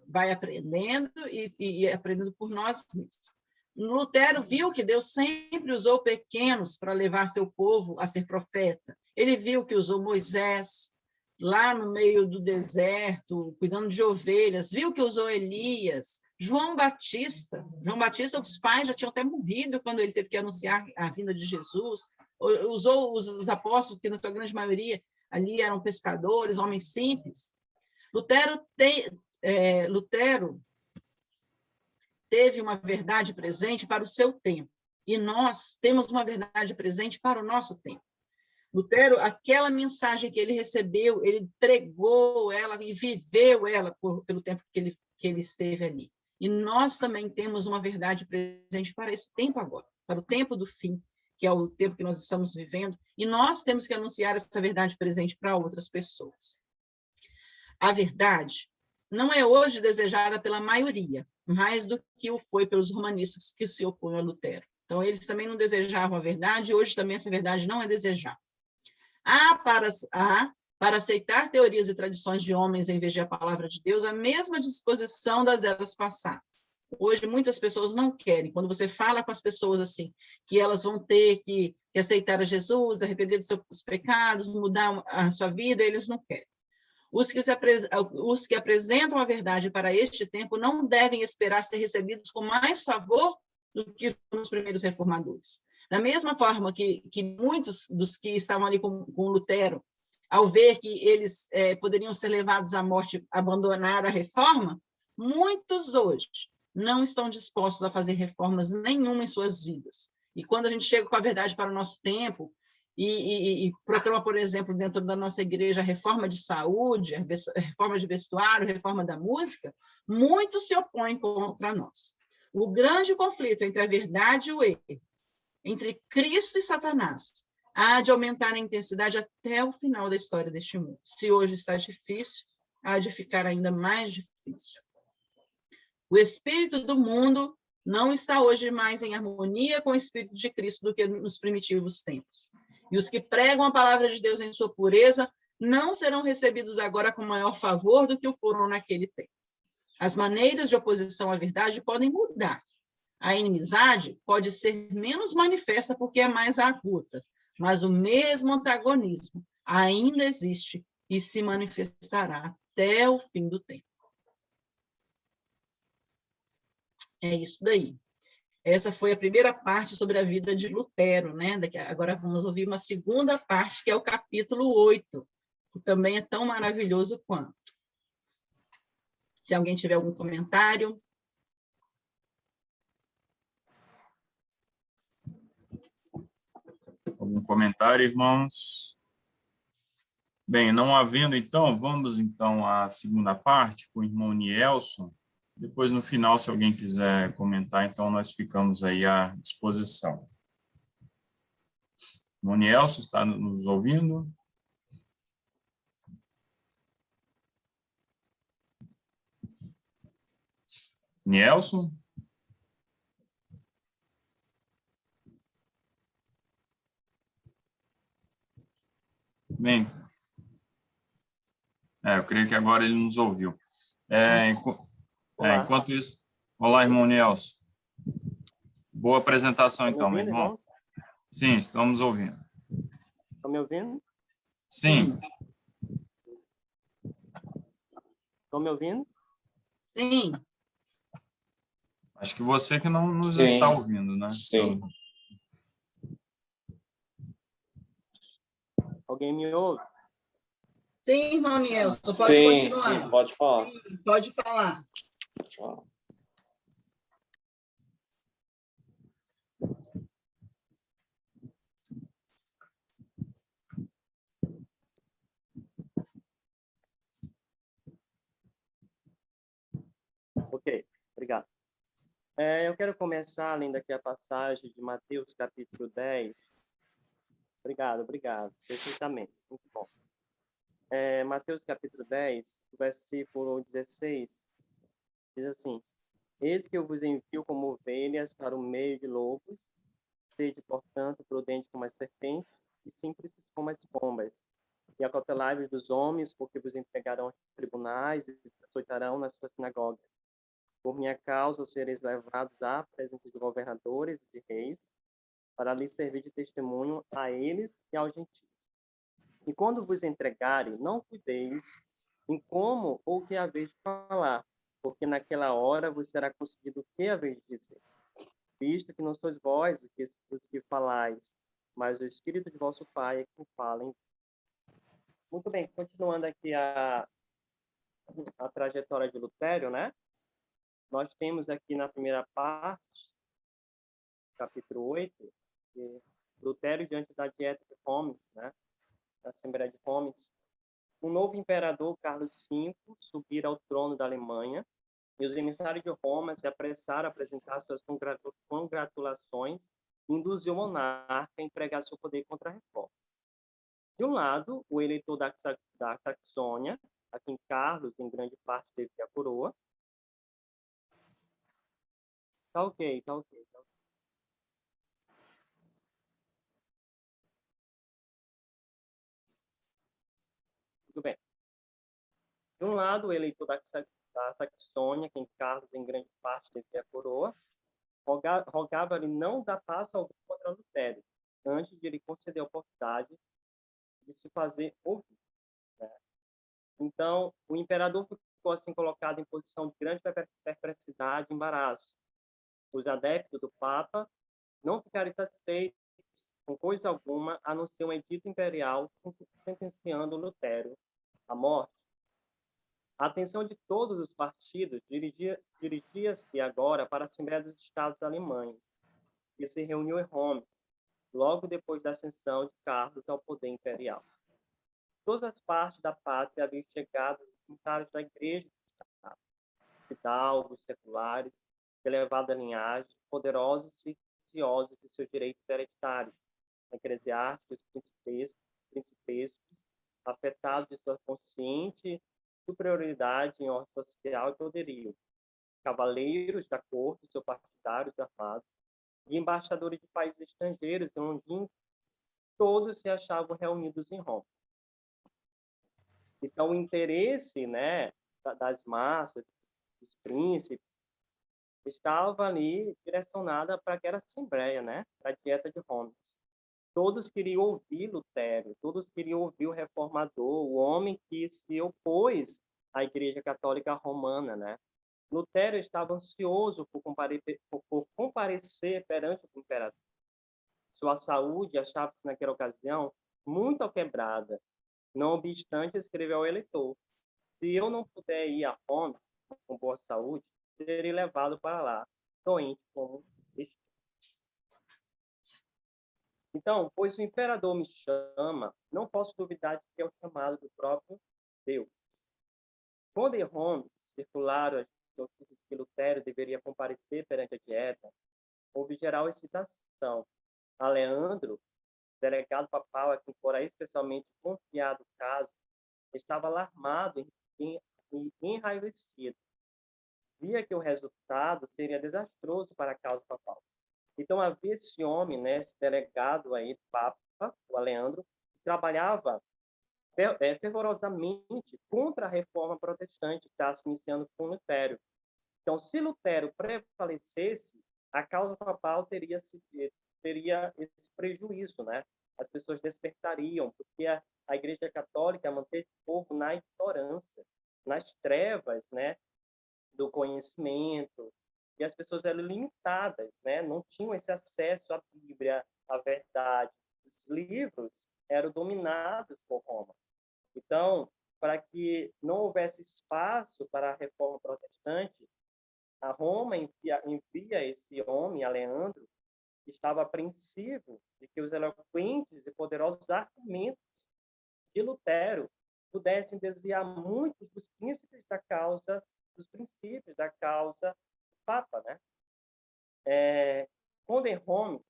vai aprendendo e aprendendo por nós mesmos. Lutero viu que Deus sempre usou pequenos para levar seu povo a ser profeta. Ele viu que usou Moisés lá no meio do deserto, cuidando de ovelhas, viu que usou Elias, João Batista, os pais já tinham até morrido quando ele teve que anunciar a vinda de Jesus, usou os apóstolos, que na sua grande maioria ali eram pescadores, homens simples. Lutero teve uma verdade presente para o seu tempo, e nós temos uma verdade presente para o nosso tempo. Lutero, aquela mensagem que ele recebeu, ele pregou ela e viveu ela pelo tempo que ele esteve ali. E nós também temos uma verdade presente para esse tempo agora, para o tempo do fim, que é o tempo que nós estamos vivendo, e nós temos que anunciar essa verdade presente para outras pessoas. A verdade não é hoje desejada pela maioria, mais do que o foi pelos romanistas que se opõem a Lutero. Então, eles também não desejavam a verdade, e hoje também essa verdade não é desejada. Para aceitar teorias e tradições de homens em vez de a palavra de Deus, a mesma disposição das eras passadas. Hoje, muitas pessoas não querem. Quando você fala com as pessoas assim, que elas vão ter que aceitar a Jesus, arrepender dos seus pecados, mudar a sua vida, eles não querem. Os que apresentam a verdade para este tempo não devem esperar ser recebidos com mais favor do que os primeiros reformadores. Da mesma forma que muitos dos que estavam ali com Lutero, ao ver que eles poderiam ser levados à morte, abandonar a reforma, muitos hoje não estão dispostos a fazer reformas nenhuma em suas vidas. E quando a gente chega com a verdade para o nosso tempo, e proclama, por exemplo, dentro da nossa igreja, a reforma de saúde, a reforma de vestuário, a reforma da música, muitos se opõem contra nós. O grande conflito entre a verdade e o erro, entre Cristo e Satanás, há de aumentar a intensidade até o final da história deste mundo. Se hoje está difícil, há de ficar ainda mais difícil. O espírito do mundo não está hoje mais em harmonia com o espírito de Cristo do que nos primitivos tempos. E os que pregam a palavra de Deus em sua pureza não serão recebidos agora com maior favor do que o foram naquele tempo. As maneiras de oposição à verdade podem mudar. A inimizade pode ser menos manifesta porque é mais aguda, mas o mesmo antagonismo ainda existe e se manifestará até o fim do tempo. É isso daí. Essa foi a primeira parte sobre a vida de Lutero, né? Agora vamos ouvir uma segunda parte, que é o capítulo 8, que também é tão maravilhoso quanto. Se alguém tiver algum comentário. Algum comentário, irmãos? Bem, não havendo, então, vamos então à segunda parte com o irmão Nielson. Depois, no final, se alguém quiser comentar, então nós ficamos aí à disposição. Irmão Nielson, está nos ouvindo? Nielson? Bem, eu creio que agora ele nos ouviu. Enquanto isso... Olá, irmão Nielson. Boa apresentação, então, meu irmão. Sim, estamos ouvindo. Estão me ouvindo? Sim. Estão me ouvindo? Sim. Acho que você que não nos está ouvindo, né? Sim. Alguém me ouve? Sim, irmão Nielson, pode continuar. Sim, pode falar. Sim, pode falar. Pode falar. Ok, obrigado. Eu quero começar lendo aqui a passagem de Mateus, capítulo 10. Obrigado, perfeitamente, muito bom. Mateus, capítulo 10, versículo 16, diz assim: Eis que eu vos envio como ovelhas para o meio de lobos, sede, portanto, prudentes como as serpentes e simples como as pombas. E acautelai-vos dos homens, porque vos entregarão aos tribunais e vos açoitarão nas suas sinagogas. Por minha causa sereis levados à presença de governadores e de reis, para lhes servir de testemunho a eles e aos gentios. E quando vos entregarem, não cuideis em como ou o que haveis de falar, porque naquela hora vos será concedido o que haveis de dizer. Visto que não sois vós os que falais, mas o Espírito de vosso Pai é quem fala em... Muito bem, continuando aqui a trajetória de Lutero, né? Nós temos aqui na primeira parte, capítulo 8, Lutero diante da dieta de Homs, né? na Assembleia de Homs, o novo imperador Carlos V subir ao trono da Alemanha e os emissários de Roma se apressaram a apresentar suas congratulações e induzir o monarca a empregar seu poder contra a reforma. De um lado, o eleitor da Saxônia, a quem Carlos, em grande parte, devia a coroa. Tá ok. Tudo bem. De um lado, o eleitor da Saxônia, quem Carlos, em grande parte, devia a coroa, rogava-lhe não dar passo algum contra Lutério, antes de lhe conceder a oportunidade de se fazer ouvir. Né? Então, o imperador ficou assim colocado em posição de grande perplexidade e embaraço. Os adeptos do Papa não ficaram satisfeitos com coisa alguma, a não ser um edito imperial sentenciando Lutério à morte. A atenção de todos os partidos dirigia-se agora para a Assembleia dos Estados Alemães, que se reuniu em Roma, logo depois da ascensão de Carlos ao poder imperial. Todas as partes da pátria haviam chegado os digntários da Igreja do Estado, fidalgos, seculares, de elevada linhagem, poderosos e ciosos de seus direitos hereditários, eclesiásticos, principescos, afetados de sua consciente superioridade em ordem social e poderio, cavaleiros da corte, seus partidários armados, e embaixadores de países estrangeiros e longínquos, todos se achavam reunidos em Roma. Então, o interesse, né, das massas, dos príncipes, estava ali direcionada para aquela assembleia, né, para a Dieta de Homs. Todos queriam ouvir Lutério, todos queriam ouvir o reformador, o homem que se opôs à Igreja Católica Romana, né? Lutério estava ansioso por comparecer perante o imperador. Sua saúde achava-se, naquela ocasião, muito quebrada. Não obstante, escreveu ao eleitor: se eu não puder ir a Roma com boa saúde, serei levado para lá, doente como este. Então, pois o imperador me chama, não posso duvidar de que é o chamado do próprio Deus. Quando em Roma circularam as notícias de que Lutério deveria comparecer perante a Dieta, houve geral excitação. A Leandro, delegado papal a quem fora especialmente confiado o caso, estava alarmado e enraivecido. Via que o resultado seria desastroso para a causa papal. Então, havia esse homem, né, esse delegado aí do Papa, o Aleandro, que trabalhava fervorosamente contra a reforma protestante que estava se iniciando com Lutério. Então, se Lutério prevalecesse, a causa papal teria esse prejuízo, né? As pessoas despertariam, porque a Igreja Católica manteve o povo na ignorância, nas trevas, né, do conhecimento, e as pessoas eram limitadas, né? Não tinham esse acesso à Bíblia, à verdade. Os livros eram dominados por Roma. Então, para que não houvesse espaço para a reforma protestante, a Roma envia esse homem, Aleandro, que estava apreensivo de que os eloquentes e poderosos argumentos de Lutero pudessem desviar muitos dos princípios da causa do Papa, né? Quando em Roma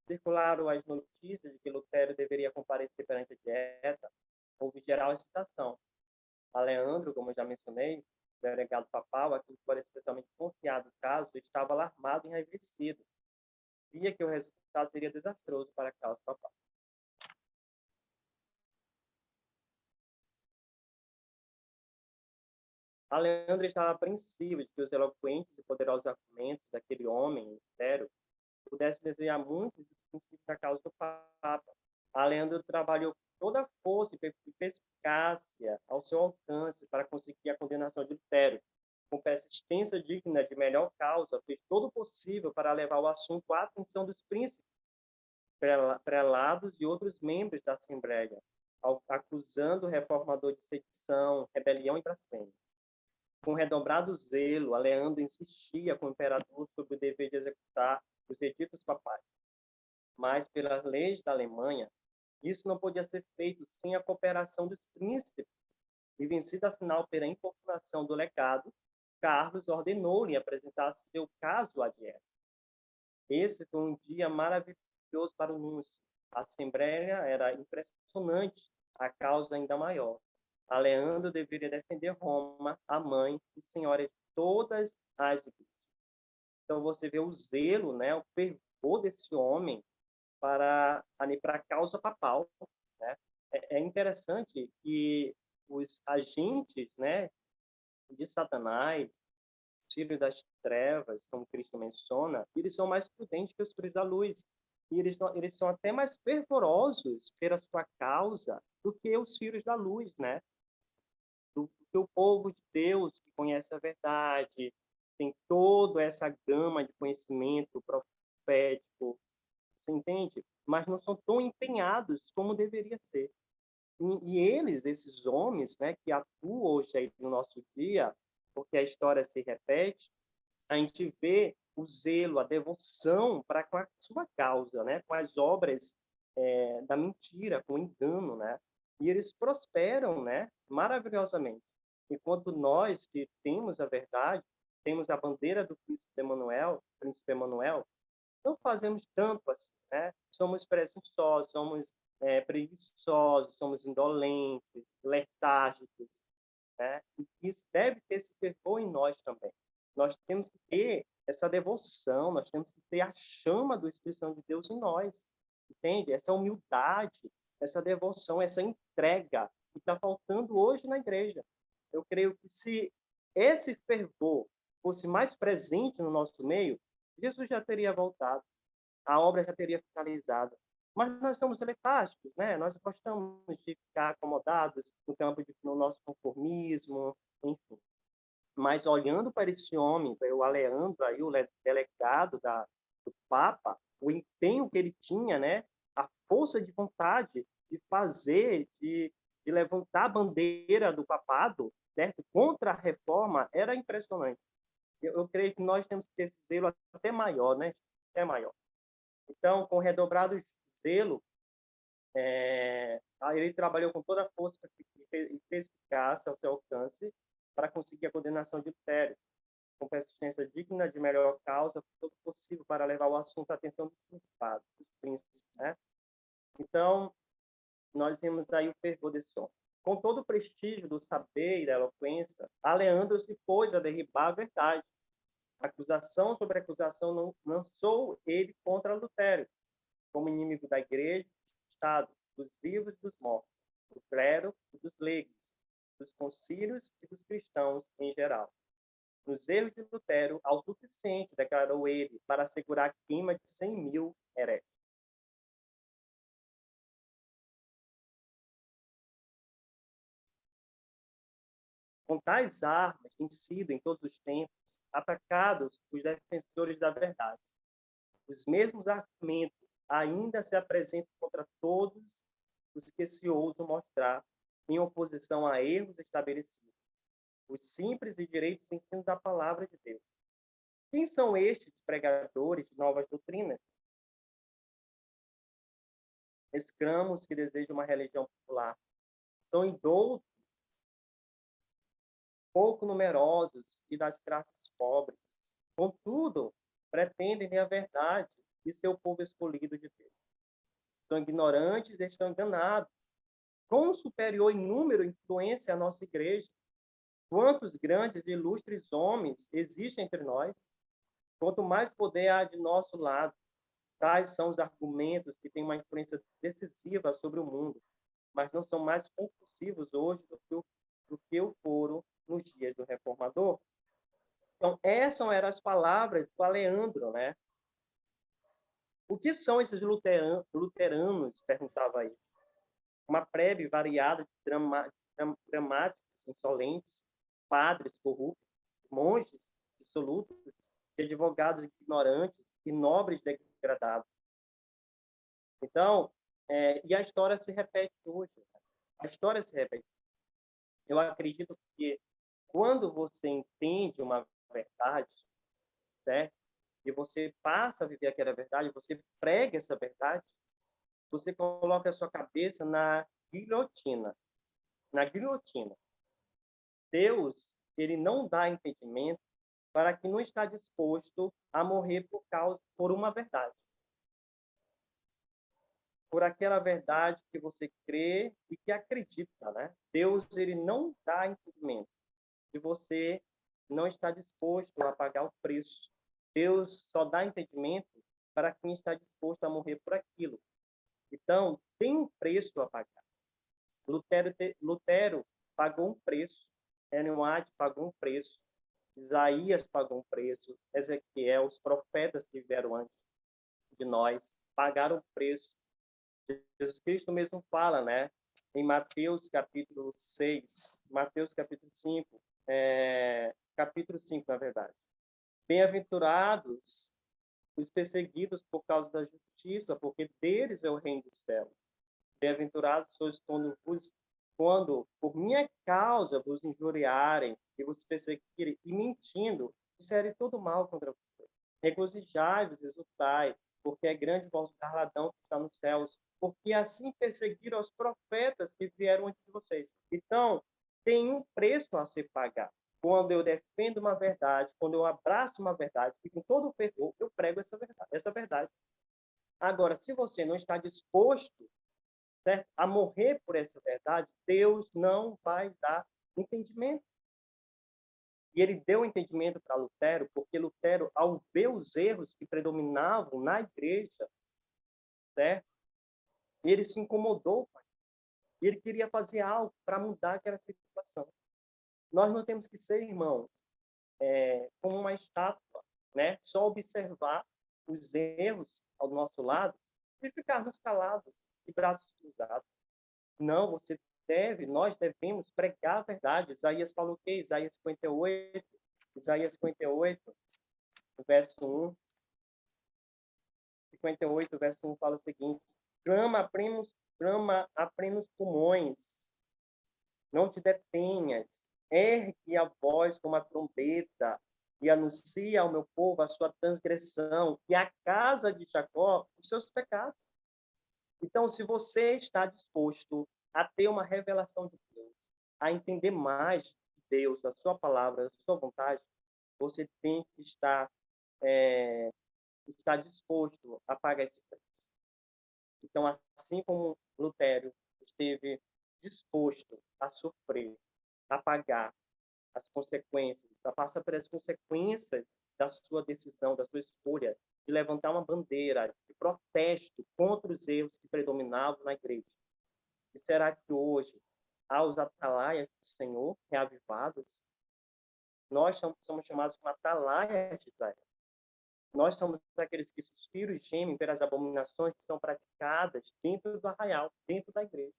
circularam as notícias de que Lutero deveria comparecer perante a Dieta, houve geral excitação. Aleandro, como eu já mencionei, delegado papal, a quem foi especialmente confiado o caso, estava alarmado e enraivecido. Via que o resultado seria desastroso para a causa papal. Aleandro estava apreensivo de que os eloquentes e poderosos argumentos daquele homem, Lutero, pudessem desviar muitos dos princípios da causa do Papa. Aleandro trabalhou toda a força e perspicácia ao seu alcance para conseguir a condenação de Lutero. Com persistência digna de melhor causa, fez todo o possível para levar o assunto à atenção dos príncipes, prelados e outros membros da Assembleia, acusando o reformador de sedição, rebelião e blasfêmia. Com redobrado zelo, Aleandro insistia com o imperador sobre o dever de executar os editos papais. Mas, pelas leis da Alemanha, Isso não podia ser feito sem a cooperação dos príncipes. E vencido, afinal, pela importunação do legado, Carlos ordenou-lhe apresentar seu caso à dieta. Esse foi um dia maravilhoso para o núncio. A assembleia era impressionante, a causa ainda maior. A Leandro deveria defender Roma, a mãe e senhora de todas as igrejas. Então, você vê o zelo, né, o fervor desse homem para a causa papal. Né? É interessante que os agentes, né, de Satanás, filhos das trevas, como Cristo menciona, eles são mais prudentes que os filhos da luz. E eles são até mais fervorosos pela sua causa do que os filhos da luz, né? Do que o povo de Deus que conhece a verdade, tem toda essa gama de conhecimento profético, você entende? Mas não são tão empenhados como deveria ser. E eles, esses homens, né, que atuam hoje aí no nosso dia, porque a história se repete, a gente vê o zelo, a devoção para com a sua causa, né, com as obras da mentira, com o engano, né, e eles prosperam, né, maravilhosamente. Enquanto nós que temos a verdade, temos a bandeira do príncipe Emanuel, não fazemos tanto assim, né? Somos presunçosos, somos preguiçosos, somos indolentes, letárgicos, né? E isso deve ter esse fervor em nós também. Nós temos que ter essa devoção, nós temos que ter a chama do Espírito Santo de Deus em nós, entende? Essa humildade, essa devoção, essa entrega que está faltando hoje na igreja. Eu creio que se esse fervor fosse mais presente no nosso meio, Jesus já teria voltado, a obra já teria finalizado. Mas nós somos letárgicos, né? Nós gostamos de ficar acomodados no nosso conformismo, enfim. Mas olhando para esse homem, para o Aleandro, aí, o delegado do Papa, o empenho que ele tinha, né? A força de vontade de fazer, de levantar a bandeira do papado, certo? Contra a reforma, era impressionante. Eu creio que nós temos que ter esse zelo até maior, né? Até maior. Então, com redobrado zelo, ele trabalhou com toda a força e eficácia ao seu alcance para conseguir a condenação de Lutero, com persistência digna de melhor causa, todo possível para levar o assunto à atenção dos principados, dos príncipes, né? Então, nós vemos aí o fervor desse homem. Com todo o prestígio do saber e da eloquência, Aleandro se pôs a derribar a verdade. Acusação sobre acusação não lançou ele contra Lutero, como inimigo da igreja, do Estado, dos vivos e dos mortos, do clero e dos leigos, dos concílios e dos cristãos em geral. Nos erros de Lutero, ao suficiente, declarou ele, para assegurar a queima de 100.000 hereges. Com tais armas têm sido, em todos os tempos, atacados os defensores da verdade. Os mesmos argumentos ainda se apresentam contra todos os que se ousam mostrar em oposição a erros estabelecidos, os simples e direitos ensinos da palavra de Deus. Quem são estes pregadores de novas doutrinas? Escramos que desejam uma religião popular. São indoutos, pouco numerosos e das classes pobres. Contudo, pretendem a verdade e seu povo escolhido de Deus. São ignorantes e estão enganados. Quão superior em número e influência a nossa igreja? Quantos grandes e ilustres homens existem entre nós? Quanto mais poder há de nosso lado, tais são os argumentos que têm uma influência decisiva sobre o mundo, mas não são mais conclusivos hoje do que o foram nos dias do Reformador. Então, essas eram as palavras do Aleandro, né? O que são esses luteranos? Perguntava aí. Uma plebe variada de dramáticos insolentes, padres corruptos, monges dissolutos, advogados ignorantes e nobres degradados. Então, e a história se repete hoje. A história se repete. Eu acredito que quando você entende uma verdade, certo? E você passa a viver aquela verdade, você prega essa verdade, você coloca a sua cabeça na guilhotina. Na guilhotina. Deus, ele não dá entendimento para quem não está disposto a morrer por uma verdade. Por aquela verdade que você crê e que acredita, né? Deus, ele não dá entendimento se você não está disposto a pagar o preço. Deus só dá entendimento para quem está disposto a morrer por aquilo. Então, tem um preço a pagar. Lutero pagou um preço, Ellen White pagou um preço, Isaías pagou um preço, Ezequiel, os profetas que vieram antes de nós pagaram o preço. Jesus Cristo mesmo fala, né? Em Mateus capítulo 6, Mateus capítulo 5, capítulo 5, na verdade. Bem-aventurados os perseguidos por causa da justiça, porque deles é o reino dos céus. Bem-aventurados sois quando por minha causa vos injuriarem e vos perseguirem e mentindo, disserem todo mal contra você. Regozijai-vos, exultai, porque é grande o vosso galardão que está nos céus, porque assim perseguiram os profetas que vieram antes de vocês. Então, tem um preço a se pagar. Quando eu defendo uma verdade, quando eu abraço uma verdade, e com todo o fervor, eu prego essa verdade. Agora, se você não está disposto, certo, a morrer por essa verdade, Deus não vai dar entendimento. E ele deu entendimento para Lutero, porque Lutero, ao ver os erros que predominavam na igreja, certo, ele se incomodou, e ele queria fazer algo para mudar aquela situação. Nós não temos que ser, irmãos, como uma estátua, né? Só observar os erros ao nosso lado e ficarmos calados e braços cruzados. Não, nós devemos pregar a verdade. Isaías falou o quê? Isaías 58, verso 1. 58, verso 1 fala o seguinte: clama a plenos pulmões, não te detenhas, ergue a voz como a trombeta e anuncia ao meu povo a sua transgressão e à casa de Jacó os seus pecados. Então, se você está disposto a ter uma revelação de Deus, a entender mais de Deus, da sua palavra, da sua vontade, você tem que estar disposto a pagar esse preço. Então, assim como Lutero esteve disposto a sofrer, a pagar as consequências, a passar pelas consequências da sua decisão, da sua escolha, de levantar uma bandeira de protesto contra os erros que predominavam na igreja. E será que hoje, aos atalaias do Senhor reavivados, nós somos chamados como atalaias de Israel? Nós somos aqueles que suspiram e gemem pelas abominações que são praticadas dentro do arraial, dentro da igreja.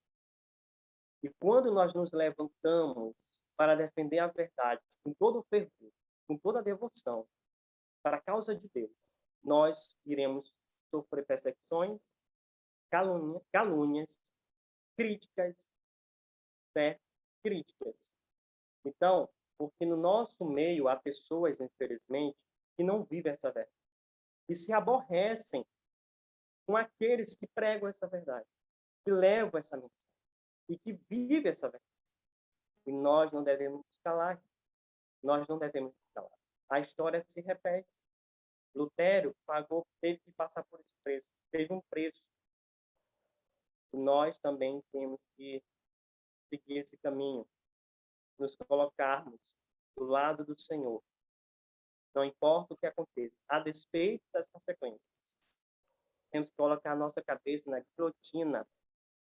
E quando nós nos levantamos para defender a verdade com todo o fervor, com toda a devoção, para a causa de Deus, nós iremos sofrer perseguições, calúnias, críticas, certo? Críticas. Então, porque no nosso meio há pessoas, infelizmente, que não vivem essa verdade e se aborrecem com aqueles que pregam essa verdade, que levam essa mensagem e que vivem essa verdade. E nós não devemos calar. Nós não devemos calar. A história se repete. Lutero teve que passar por esse preço. Teve um preço. E nós também temos que seguir esse caminho, nos colocarmos do lado do Senhor. Não importa o que aconteça, a despeito das consequências. Temos que colocar a nossa cabeça na guilhotina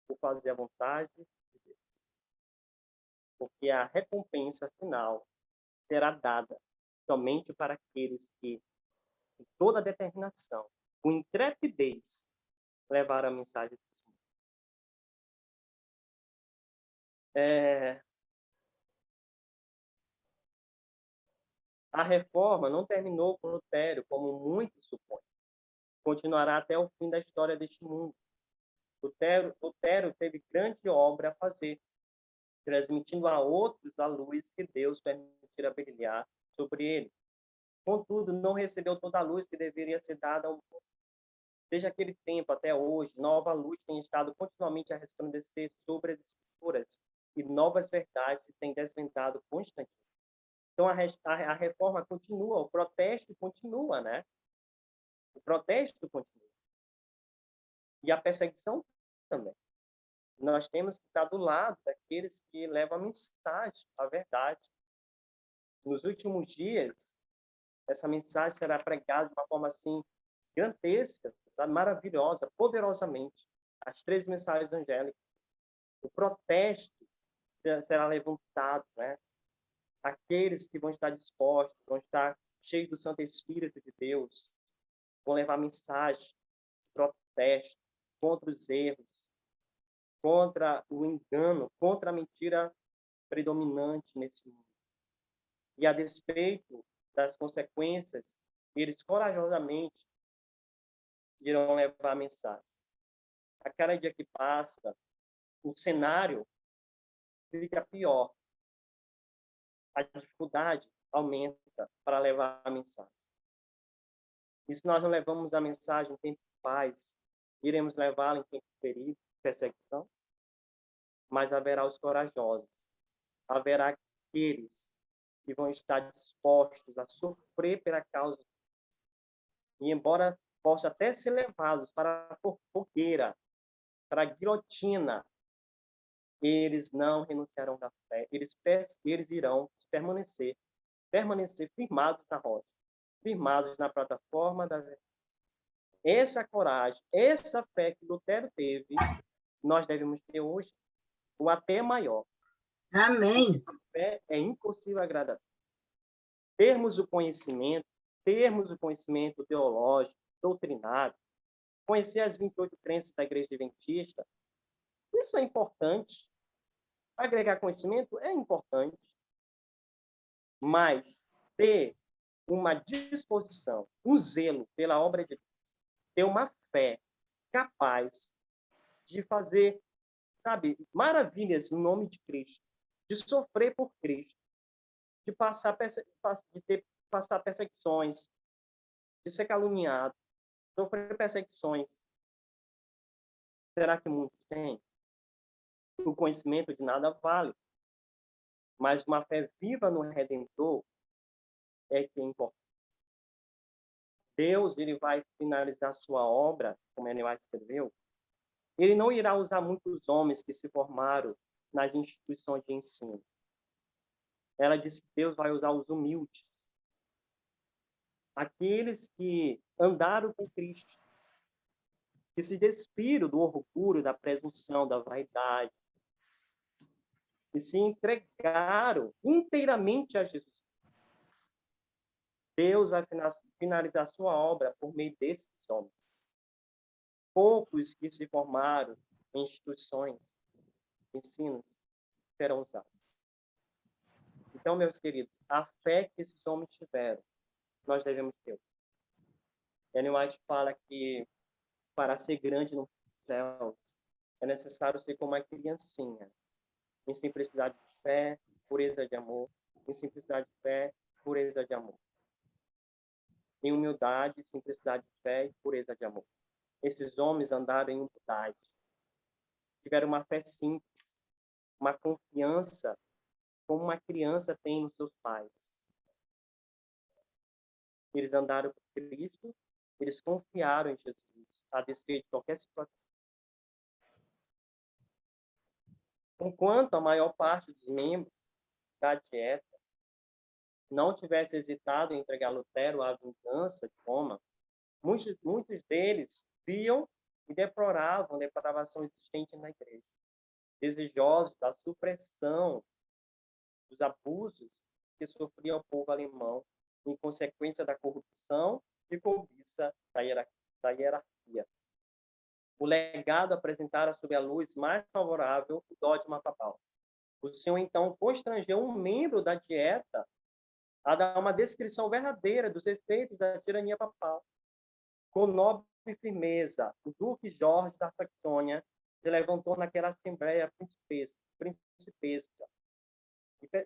por fazer a vontade de Deus. Porque a recompensa final será dada somente para aqueles que, com toda a determinação, com intrepidez, levaram a mensagem do Senhor. A reforma não terminou com Lutero, como muitos supõem. Continuará até o fim da história deste mundo. Lutero teve grande obra a fazer, transmitindo a outros a luz que Deus permitira brilhar sobre ele. Contudo, não recebeu toda a luz que deveria ser dada ao mundo. desde aquele tempo até hoje, nova luz tem estado continuamente a resplandecer sobre as escrituras e novas verdades se têm desvendado constantemente. Então, a reforma continua, o protesto continua, né? O protesto continua. E a perseguição também. Nós temos que estar do lado daqueles que levam a mensagem, a verdade. Nos últimos dias, essa mensagem será pregada de uma forma assim gigantesca, sabe? Maravilhosa, poderosamente. As 3 mensagens angélicas. O protesto será levantado, né? Aqueles que vão estar dispostos, vão estar cheios do Santo Espírito de Deus, vão levar mensagem de protesto contra os erros, contra o engano, contra a mentira predominante nesse mundo. E a despeito das consequências, eles corajosamente irão levar a mensagem. A cada dia que passa, o cenário fica pior. A dificuldade aumenta para levar a mensagem. E se nós não levamos a mensagem em tempo de paz, iremos levá-la em tempo de perigo, perseguição? Mas haverá os corajosos. Haverá aqueles que vão estar dispostos a sofrer pela causa. E embora possa até ser levados para a fogueira, para a guilhotina, eles não renunciarão da fé. Eles irão permanecer firmados na rocha, firmados na plataforma da verdade. Essa coragem, essa fé que Lutero teve, nós devemos ter hoje, ou até maior. Amém. A fé é impossível agradar. Termos o conhecimento teológico, doutrinário, conhecer as 28 crenças da Igreja Adventista, isso é importante. Agregar conhecimento é importante, mas ter uma disposição, um zelo pela obra de Deus, ter uma fé capaz de fazer, sabe, maravilhas no nome de Cristo, de sofrer por Cristo, de passar perseguições, de ser caluniado, sofrer perseguições. Será que muitos têm? O conhecimento de nada vale, mas uma fé viva no Redentor é que é importante. Deus, ele vai finalizar sua obra, como Ellen White escreveu, ele não irá usar muitos homens que se formaram nas instituições de ensino. Ela disse que Deus vai usar os humildes, aqueles que andaram com Cristo, que se despiram do orgulho, da presunção, da vaidade, e se entregaram inteiramente a Jesus. Deus vai finalizar sua obra por meio desses homens. Poucos que se formaram em instituições, ensinos, serão usados. Então, meus queridos, a fé que esses homens tiveram, nós devemos ter. Ellen White fala que para ser grande nos céus, é necessário ser como uma criancinha, em simplicidade de fé, pureza de amor, em simplicidade de fé, pureza de amor. Em humildade, simplicidade de fé e pureza de amor. Esses homens andaram em humildade. Tiveram uma fé simples, uma confiança como uma criança tem nos seus pais. Eles andaram com Cristo, eles confiaram em Jesus, a despeito de qualquer situação. Enquanto a maior parte dos membros da dieta não tivesse hesitado em entregar Lutero à vingança de Roma, muitos deles viam e deploravam a depravação existente na igreja, desejosos da supressão dos abusos que sofria o povo alemão em consequência da corrupção e cobiça da hierarquia. O legado apresentara sob a luz mais favorável o dogma papal. O Senhor, então, constrangeu um membro da dieta a dar uma descrição verdadeira dos efeitos da tirania papal. Com nobre firmeza, o duque Jorge da Saxônia se levantou naquela assembleia principesca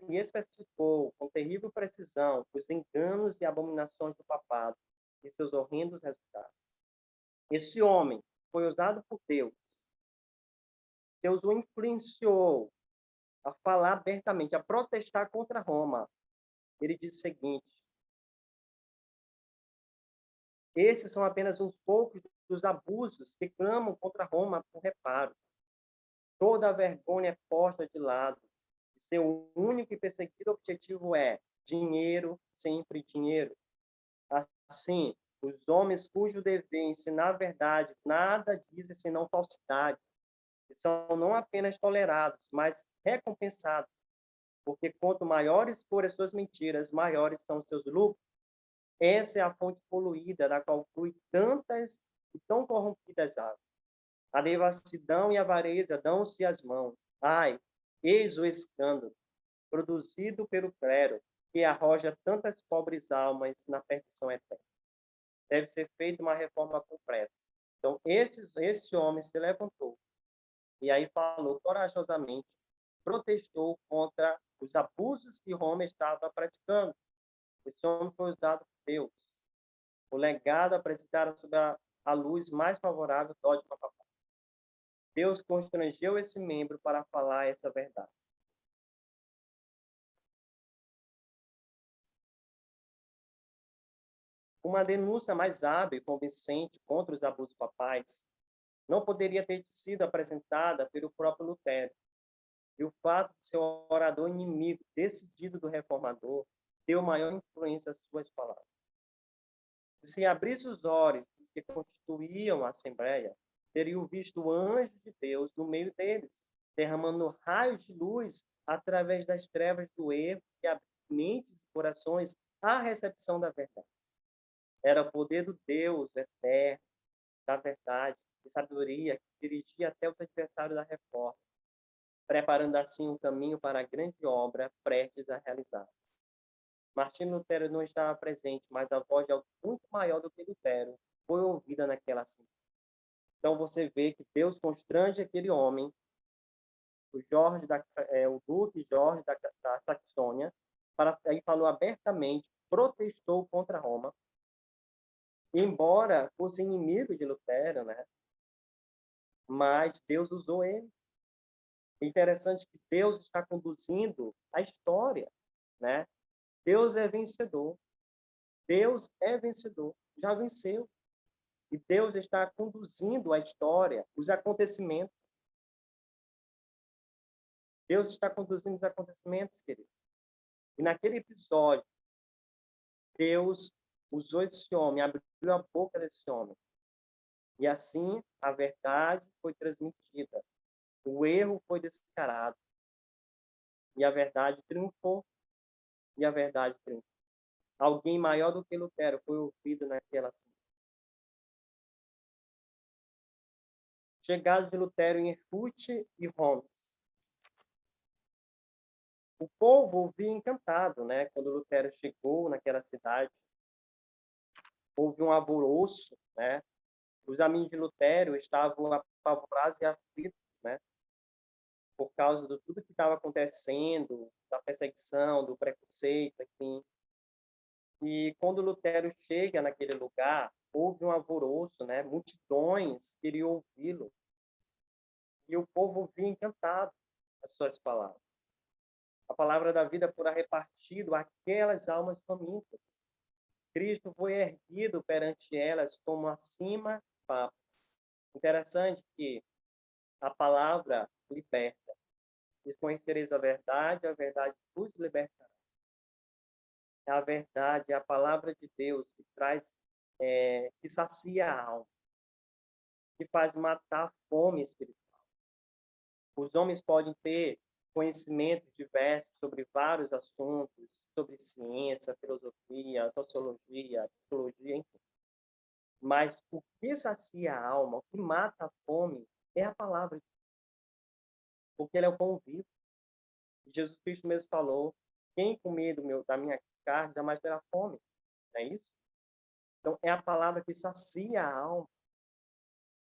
e especificou com terrível precisão os enganos e abominações do papado e seus horrendos resultados. Esse homem foi usado por Deus. Deus o influenciou a falar abertamente, a protestar contra Roma. Ele diz o seguinte: esses são apenas uns poucos dos abusos que clamam contra Roma por reparos. Toda a vergonha é posta de lado. Seu único e perseguido objetivo é dinheiro, sempre dinheiro. Assim, os homens cujo dever é ensinar a verdade nada dizem senão falsidade, que são não apenas tolerados, mas recompensados, porque quanto maiores forem as suas mentiras, maiores são os seus lucros. Essa é a fonte poluída da qual flui tantas e tão corrompidas águas. A devassidão e a avareza dão-se as mãos. Ai, eis o escândalo, produzido pelo clero, que arroja tantas pobres almas na perdição eterna. Deve ser feita uma reforma completa. Então, esse homem se levantou e aí falou corajosamente, protestou contra os abusos que Roma estava praticando. Esse homem foi usado por Deus. O legado apresentado sob a luz mais favorável do dogma papal. Deus constrangeu esse membro para falar essa verdade. Uma denúncia mais hábil e convincente contra os abusos papais não poderia ter sido apresentada pelo próprio Lutero. E o fato de ser um orador inimigo decidido do reformador deu maior influência às suas palavras. Se abrisse os olhos dos que constituíam a Assembleia, teriam visto o anjo de Deus no meio deles, derramando raios de luz através das trevas do erro e abrindo mentes e corações à recepção da verdade. Era o poder do Deus eterno, da verdade e sabedoria que dirigia até os adversários da reforma, preparando assim um caminho para a grande obra prestes a realizar. Martinho Lutero não estava presente, mas a voz de algo muito maior do que Lutero foi ouvida naquela assembleia. Então você vê que Deus constrange aquele homem, o Duque Jorge da Saxônia, aí falou abertamente, protestou contra Roma, embora fosse inimigo de Lutero, né? Mas Deus usou ele. É interessante que Deus está conduzindo a história, né? Deus é vencedor. Deus é vencedor. Já venceu. E Deus está conduzindo a história, os acontecimentos. Deus está conduzindo os acontecimentos, querido. E naquele episódio, Deus usou esse homem, abriu a boca desse homem. E assim, a verdade foi transmitida. O erro foi descarado. E a verdade triunfou. E a verdade triunfou. Alguém maior do que Lutero foi ouvido naquela cena. Chegada de Lutero em Erfurt e Homs. O povo ouvia encantado, né? Quando Lutero chegou naquela cidade, houve um alvoroço, né? Os amigos de Lutero estavam apavorados e aflitos, né? Por causa de tudo que estava acontecendo, da perseguição, do preconceito, enfim. E quando Lutero chega naquele lugar, houve um alvoroço, né? Multidões queriam ouvi-lo. E o povo ouvia encantado as suas palavras. A palavra da vida fora repartido àquelas almas famintas. Cristo foi erguido perante elas como acima papas. Interessante que a palavra liberta. E conhecereis a verdade vos libertará. A verdade é a palavra de Deus que traz, que sacia a alma, que faz matar a fome espiritual. Os homens podem ter conhecimentos diversos sobre vários assuntos, sobre ciência, filosofia, sociologia, psicologia, enfim. Mas o que sacia a alma, o que mata a fome, é a palavra de Deus. Porque ele é o pão vivo. Jesus Cristo mesmo falou, quem comer da minha carne jamais terá fome. Não é isso? Então, é a palavra que sacia a alma.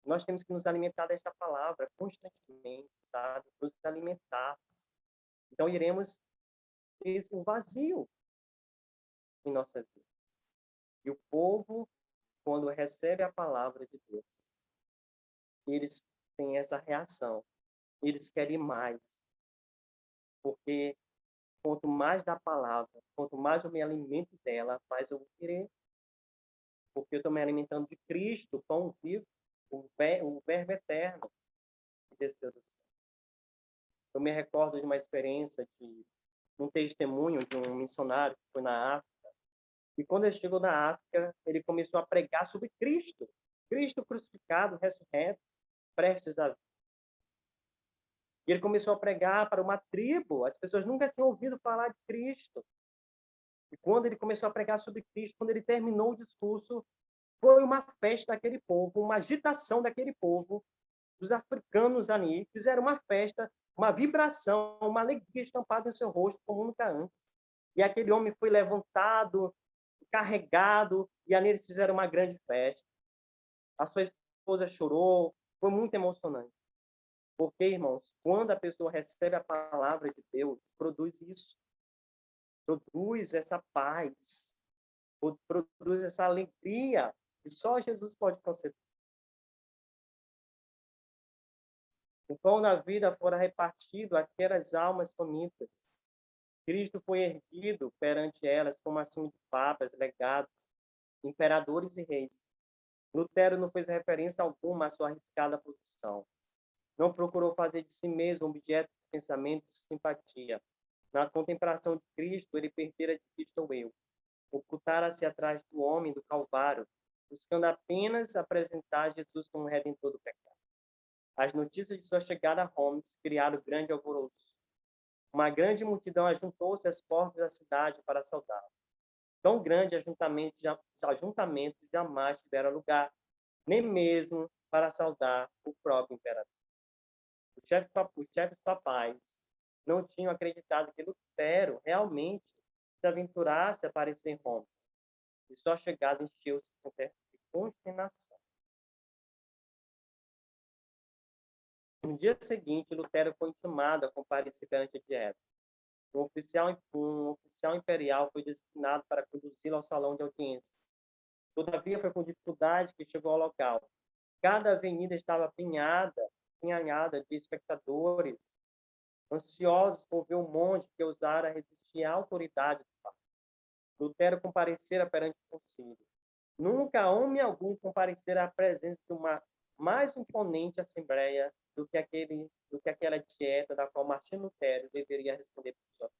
Nós temos que nos alimentar desta palavra constantemente, sabe? Nos alimentar. Então, iremos ter um vazio em nossas vidas. E o povo quando recebem a palavra de Deus, eles têm essa reação. Eles querem mais. Porque quanto mais da palavra, quanto mais eu me alimento dela, mais eu vou querer. Porque eu estou me alimentando de Cristo, pão vivo, o verbo eterno que desceu do céu. Eu me recordo de uma experiência, de um testemunho de um missionário que foi na África. E quando ele chegou na África, ele começou a pregar sobre Cristo. Cristo crucificado, ressurreto, prestes a vir. E ele começou a pregar para uma tribo. As pessoas nunca tinham ouvido falar de Cristo. E quando ele começou a pregar sobre Cristo, quando ele terminou o discurso, foi uma festa daquele povo, uma agitação daquele povo, dos africanos ali, fizeram uma festa, uma vibração, uma alegria estampada no seu rosto, como nunca antes. E aquele homem foi levantado, carregado, e ali eles fizeram uma grande festa. A sua esposa chorou, foi muito emocionante. Porque, irmãos, quando a pessoa recebe a palavra de Deus, produz isso. Produz essa paz, produz essa alegria que só Jesus pode conceder. O pão da vida fora repartido àquelas almas famintas. Cristo foi erguido perante elas como acima de papas, legados, imperadores e reis. Lutero não fez referência alguma à sua arriscada posição. Não procurou fazer de si mesmo objeto de pensamento e simpatia. Na contemplação de Cristo, ele perdera de vista o eu. Ocultara-se atrás do homem do Calvário, buscando apenas apresentar Jesus como redentor do pecado. As notícias de sua chegada a Roma criaram grande alvoroço. Uma grande multidão ajuntou-se às portas da cidade para saudá-lo. Tão grande ajuntamento jamais tivera lugar, nem mesmo para saudar o próprio imperador. Os chefes papais não tinham acreditado que Lutero realmente se aventurasse a aparecer em Roma. E sua chegada encheu-se de consternação. No dia seguinte, Lutero foi intimado a comparecer perante a dieta. Um oficial imperial foi designado para conduzi-lo ao salão de audiência. Todavia, foi com dificuldade que chegou ao local. Cada avenida estava apinhada de espectadores, ansiosos por ver o monge que ousara resistir à autoridade do Papa. Lutero comparecera perante o concílio. Nunca homem algum comparecera à presença de uma mais imponente assembleia do que aquela dieta da qual Martinho Lutero deveria responder por sua fé.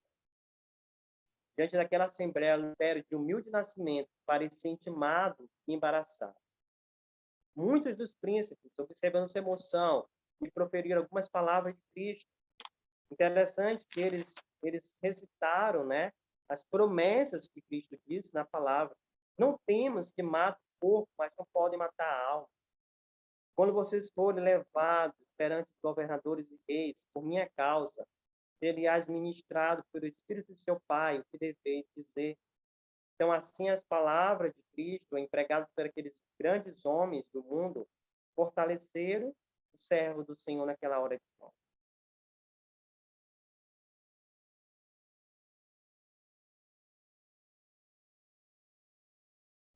Diante daquela assembleia, Lutero, de humilde nascimento, parecia intimado e embaraçado. Muitos dos príncipes, observando sua emoção, lhe proferiram algumas palavras de Cristo. Interessante que eles recitaram, né, as promessas que Cristo disse na palavra. Não temos que matar o corpo, mas não podem matar a alma. Quando vocês forem levados perante os governadores e reis, por minha causa, seriais ministrado pelo Espírito de seu Pai, o que deveis dizer. Então, assim, as palavras de Cristo, empregadas por aqueles grandes homens do mundo, fortaleceram o servo do Senhor naquela hora de fome.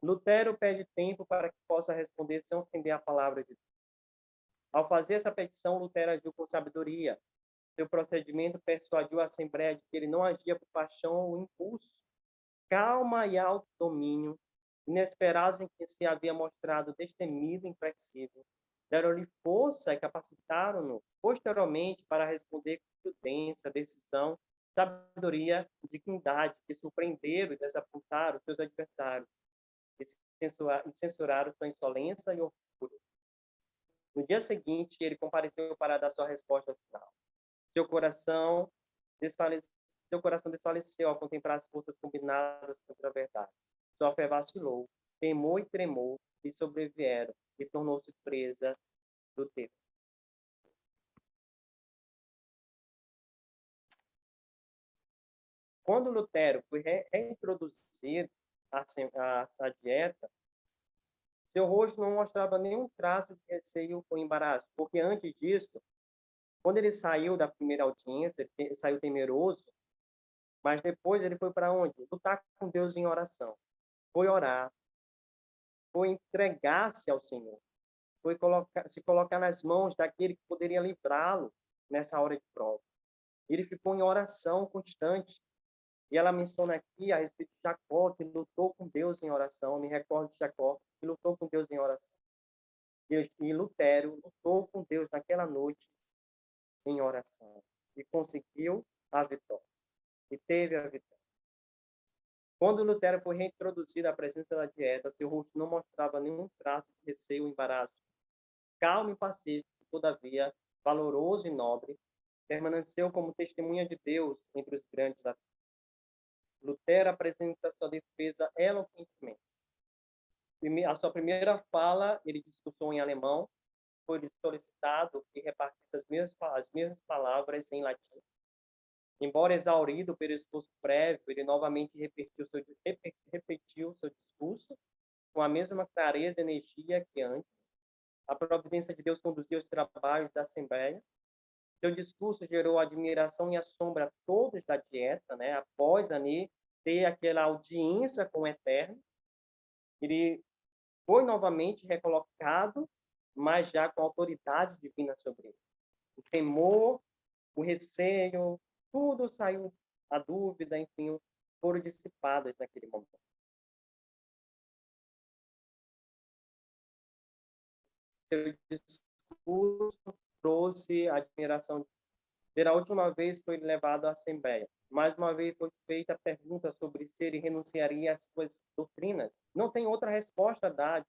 Lutero pede tempo para que possa responder sem ofender a palavra de Deus. Ao fazer essa petição, Lutero agiu com sabedoria. Seu procedimento persuadiu a Assembleia de que ele não agia por paixão ou impulso. Calma e autodomínio, inesperados em que se havia mostrado destemido e inflexível, deram-lhe força e capacitaram-no posteriormente para responder com prudência, decisão, sabedoria e dignidade, que surpreenderam e desapontaram seus adversários e censuraram sua insolência e orgulho. No dia seguinte, ele compareceu para dar sua resposta final. Seu coração desfaleceu ao contemplar as forças combinadas contra a verdade. Sua fé vacilou, temor e tremor lhe sobrevieram e tornou-se presa do tempo. Quando Lutero foi reintroduzido à dieta, seu rosto não mostrava nenhum traço de receio ou embaraço, porque antes disso, quando ele saiu da primeira audiência, ele saiu temeroso, mas depois ele foi para onde? Lutar com Deus em oração. Foi orar. foi entregar-se ao Senhor, foi se colocar nas mãos daquele que poderia livrá-lo nessa hora de prova. Ele ficou em oração constante. E ela menciona aqui a respeito de Jacó, que lutou com Deus em oração. Eu me recordo de Jacó, que lutou com Deus em oração. E Lutero lutou com Deus naquela noite em oração. E conseguiu a vitória. E teve a vitória. Quando Lutero foi reintroduzido à presença da dieta, seu rosto não mostrava nenhum traço de receio ou embaraço. Calmo e pacífico, todavia, valoroso e nobre, permaneceu como testemunha de Deus entre os grandes da terra. Lutero apresenta sua defesa eloquentemente. A sua primeira fala, ele discursou em alemão, foi solicitado que repartisse as mesmas palavras em latim. Embora exaurido pelo esforço prévio, ele novamente repetiu seu discurso com a mesma clareza e energia que antes. A providência de Deus conduziu os trabalhos da Assembleia. Seu discurso gerou admiração e assombro a todos da dieta, né? Após ali ter aquela audiência com o Eterno, ele foi novamente recolocado, mas já com autoridade divina sobre ele. O temor, o receio, tudo saiu, a dúvida, enfim, foram dissipadas naquele momento. Seu discurso trouxe admiração. Pela última vez foi levado à Assembleia. Mais uma vez foi feita a pergunta sobre se ele renunciaria às suas doutrinas. Não tem outra resposta dada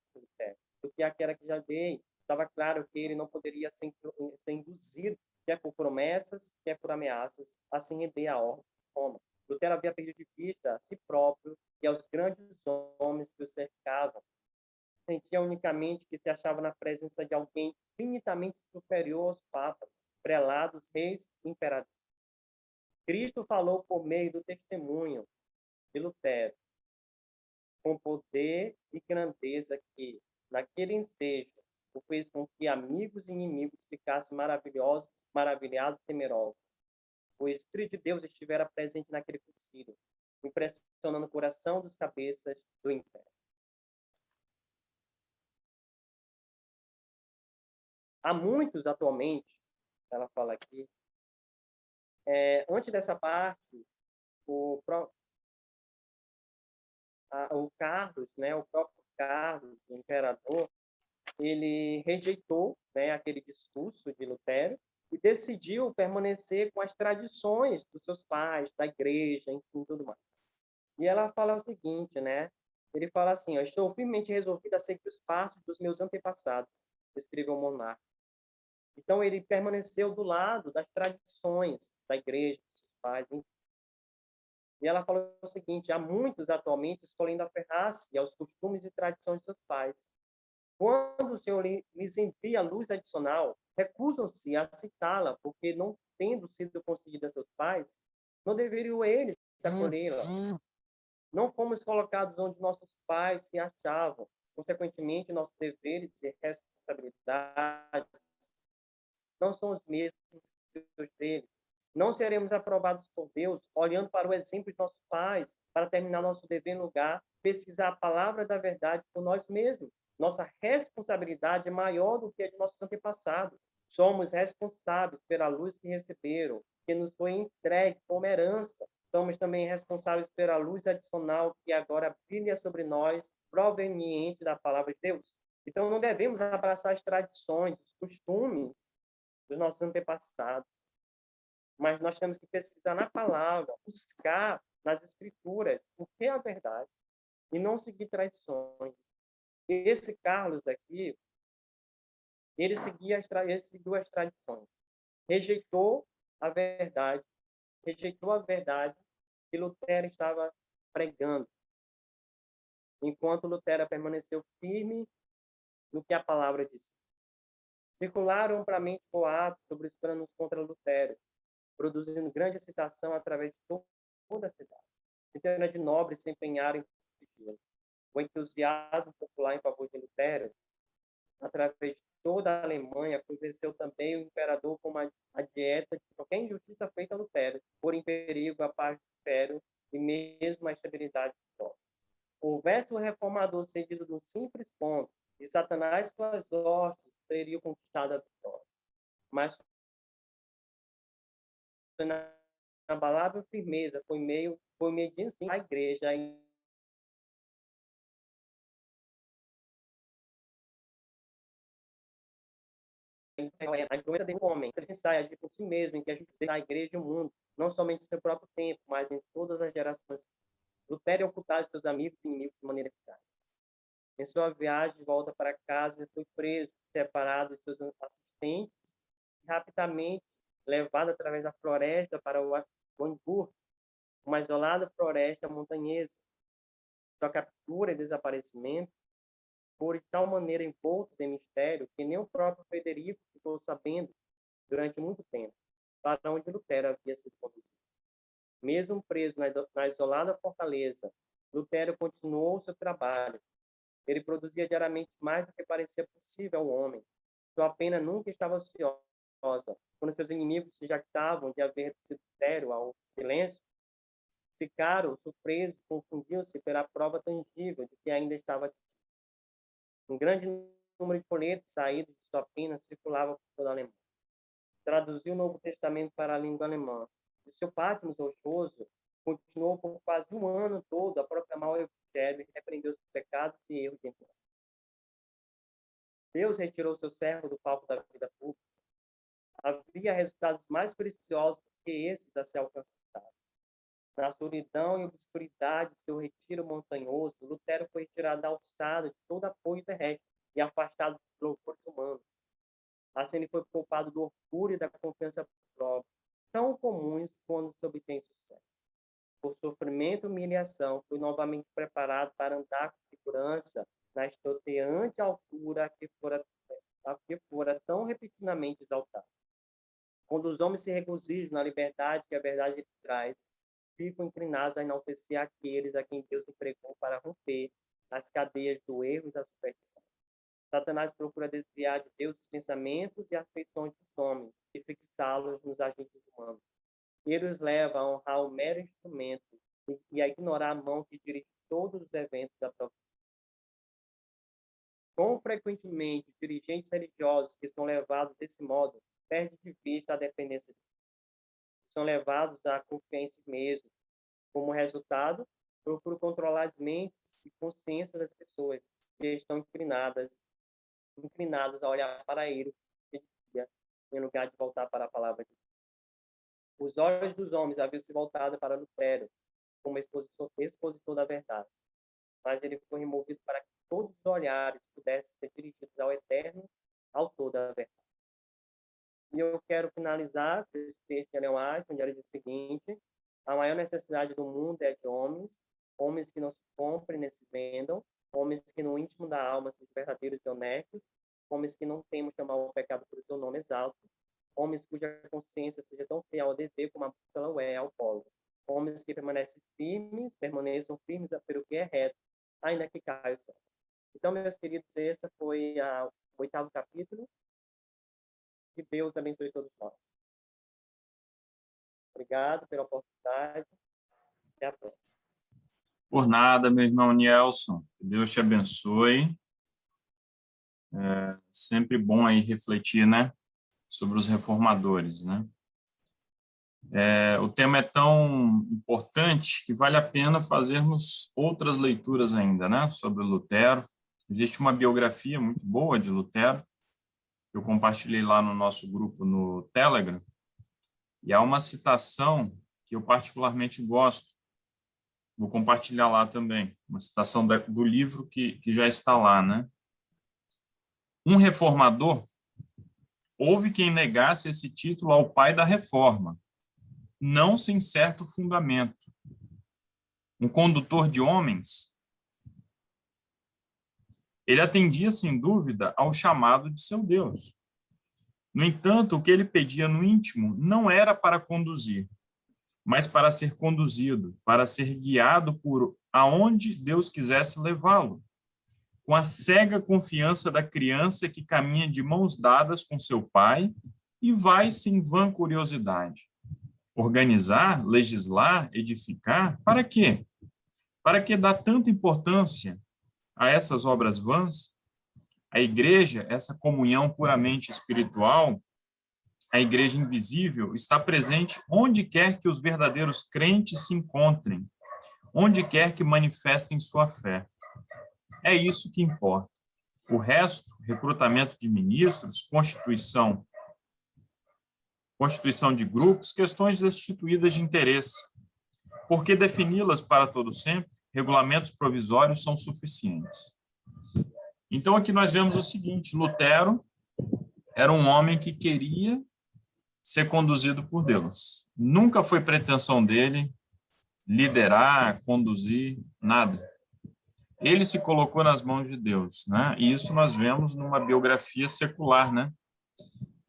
do que aquela que já dei. Estava claro que ele não poderia ser induzido, quer por promessas, quer por ameaças, a se render à ordem de Roma. Lutero havia perdido de vista a si próprio e aos grandes homens que o cercavam. Sentia unicamente que se achava na presença de alguém infinitamente superior aos papas, prelados, reis, imperadores. Cristo falou por meio do testemunho de Lutero, com poder e grandeza que, naquele ensejo, o fez com que amigos e inimigos ficassem maravilhados e temerosos. O Espírito de Deus estivera presente naquele concílio, impressionando o coração dos cabeças do império. Há muitos atualmente, ela fala aqui, antes dessa parte, o Carlos, né, o próprio Carlos, o imperador, ele rejeitou, né, aquele discurso de Lutero e decidiu permanecer com as tradições dos seus pais, da igreja, enfim, tudo mais. E ela fala o seguinte, né? Ele fala assim: estou firmemente resolvido a seguir os passos dos meus antepassados, escreveu o monarca. Então, ele permaneceu do lado das tradições da igreja, dos seus pais. Enfim. E ela falou o seguinte: há muitos atualmente escolhendo aferrar-se aos costumes e tradições de seus pais. Quando o Senhor lhes envia luz adicional, recusam-se a citá-la, porque, não tendo sido concedida a seus pais, não deveriam eles acolhê-la. Não fomos colocados onde nossos pais se achavam. Consequentemente, nossos deveres e responsabilidades não são os mesmos que os deles. Não seremos aprovados por Deus olhando para o exemplo de nossos pais, para terminar nosso dever em lugar, pesquisar a palavra da verdade por nós mesmos. Nossa responsabilidade é maior do que a de nossos antepassados. Somos responsáveis pela luz que receberam, que nos foi entregue como herança. Somos também responsáveis pela luz adicional que agora brilha sobre nós, proveniente da palavra de Deus. Então, não devemos abraçar as tradições, os costumes dos nossos antepassados. Mas nós temos que pesquisar na palavra, buscar nas escrituras o que é a verdade e não seguir tradições. Esse Carlos aqui, ele seguiu as tradições. Rejeitou a verdade que Lutero estava pregando. Enquanto Lutero permaneceu firme no que a palavra disse. Circularam amplamente boatos sobre os planos contra Lutero, produzindo grande excitação através de toda a cidade. Centenas de nobres se empenharam em protegê-lo. O entusiasmo popular em favor de Lutero, através de toda a Alemanha, convenceu também o imperador com a dieta de qualquer injustiça feita a Lutero, por em perigo a paz do império e mesmo a estabilidade do povo. Houvesse o reformador cedido num simples ponto, e Satanás com as hostes teriam conquistado a vitória. Mas na inabalável firmeza foi mediante a igreja a influência do homem, pensar e agir por si mesmo, em que a justiça da igreja e o mundo, não somente em seu próprio tempo, mas em todas as gerações. Lutero ocultava seus amigos e inimigos de maneira eficaz. Em sua viagem de volta para casa, foi preso, separado de seus assistentes, e rapidamente levado através da floresta para o Hamburgo, uma isolada floresta montanhesa. Sua captura e desaparecimento foram de tal maneira envoltos em mistério que nem o próprio Frederico ficou sabendo durante muito tempo para onde Lutero havia sido conduzido. Mesmo preso na isolada fortaleza, Lutero continuou seu trabalho. Ele produzia diariamente mais do que parecia possível ao homem. Sua pena nunca estava ociosa. Quando seus inimigos se jactavam de haver sido Lutero ao silêncio, ficaram surpresos, confundiam-se pela prova tangível de que ainda estava ativo. Um grande número de folhetos saídos de sua pena circulava por toda a Alemanha. Traduziu o Novo Testamento para a língua alemã. E seu Patmos rochoso continuou por quase um ano todo a proclamar o Evangelho e repreendeu os pecados e erros de Israel. Deus retirou seu servo do palco da vida pública. Havia resultados mais preciosos do que esses a ser alcançados. Na solidão e obscuridade de seu retiro montanhoso, Lutero foi retirado da alçada de todo apoio terrestre e afastado dos louvores humanos. Assim, ele foi poupado do orgulho e da confiança própria, tão comuns quando se obtém sucesso. Por sofrimento e humilhação, foi novamente preparado para andar com segurança na estonteante altura a que fora tão repetidamente exaltado. Quando os homens se regozijam na liberdade que a verdade traz, ficam inclinados a enaltecer aqueles a quem Deus empregou para romper as cadeias do erro e da superstição. Satanás procura desviar de Deus os pensamentos e afeições dos homens e fixá-los nos agentes humanos. Ele os leva a honrar o mero instrumento e a ignorar a mão que dirige todos os eventos da providência. Quão frequentemente dirigentes religiosos que são levados desse modo perdem de vista a dependência de Deus. São levados a confiar em si mesmos. Como resultado, procuram controlar as mentes e consciências das pessoas que estão inclinadas a olhar para eles em lugar de voltar para a palavra de Deus. Os olhos dos homens haviam se voltado para Lutero como expositor da verdade, mas ele foi removido para que todos os olhares pudessem ser dirigidos ao eterno autor da verdade. E eu quero finalizar esse texto de Ellen White, onde ela diz o seguinte: a maior necessidade do mundo é de homens que não se comprem nem se vendam, homens que no íntimo da alma sejam verdadeiros e honestos, homens que não temam chamar o pecado por seu nome exalto, homens cuja consciência seja tão fiel ao dever como a bússola é ao polo, homens que permaneçam firmes pelo que é reto, ainda que caia o céu. Então, meus queridos, esse foi o 8º capítulo. Que Deus abençoe todos nós. Obrigado pela oportunidade. Até a próxima. Por nada, meu irmão Nielson. Que Deus te abençoe. É sempre bom aí refletir, né, sobre os reformadores, né? O tema é tão importante que vale a pena fazermos outras leituras ainda, né, sobre Lutero. Existe uma biografia muito boa de Lutero, que eu compartilhei lá no nosso grupo no Telegram, e há uma citação que eu particularmente gosto, vou compartilhar lá também, uma citação do livro que já está lá, né? Um reformador, houve quem negasse esse título ao pai da reforma, não sem certo fundamento. Um condutor de homens, ele atendia, sem dúvida, ao chamado de seu Deus. No entanto, o que ele pedia no íntimo não era para conduzir, mas para ser conduzido, para ser guiado por aonde Deus quisesse levá-lo, com a cega confiança da criança que caminha de mãos dadas com seu pai e vai sem vã curiosidade. Organizar, legislar, edificar, para quê? Para que dar tanta importância a essas obras vãs? A igreja, essa comunhão puramente espiritual, a igreja invisível, está presente onde quer que os verdadeiros crentes se encontrem, onde quer que manifestem sua fé. É isso que importa. O resto, recrutamento de ministros, constituição de grupos, questões destituídas de interesse. Porque defini-las para todo sempre, regulamentos provisórios são suficientes. Então, aqui nós vemos o seguinte: Lutero era um homem que queria ser conduzido por Deus. Nunca foi pretensão dele liderar, conduzir, nada. Ele se colocou nas mãos de Deus, né? E isso nós vemos numa biografia secular, né?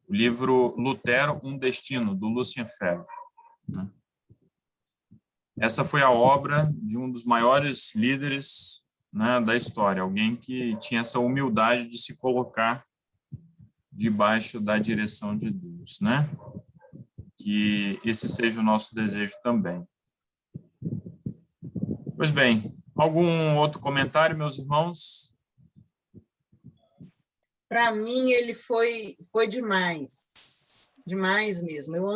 O livro Lutero, Um Destino, do Lucien Febvre, né? Essa foi a obra de um dos maiores líderes, né, da história, alguém que tinha essa humildade de se colocar debaixo da direção de Deus, né? Que esse seja o nosso desejo também. Pois bem, algum outro comentário, meus irmãos? Para mim, ele foi demais. Demais mesmo. Eu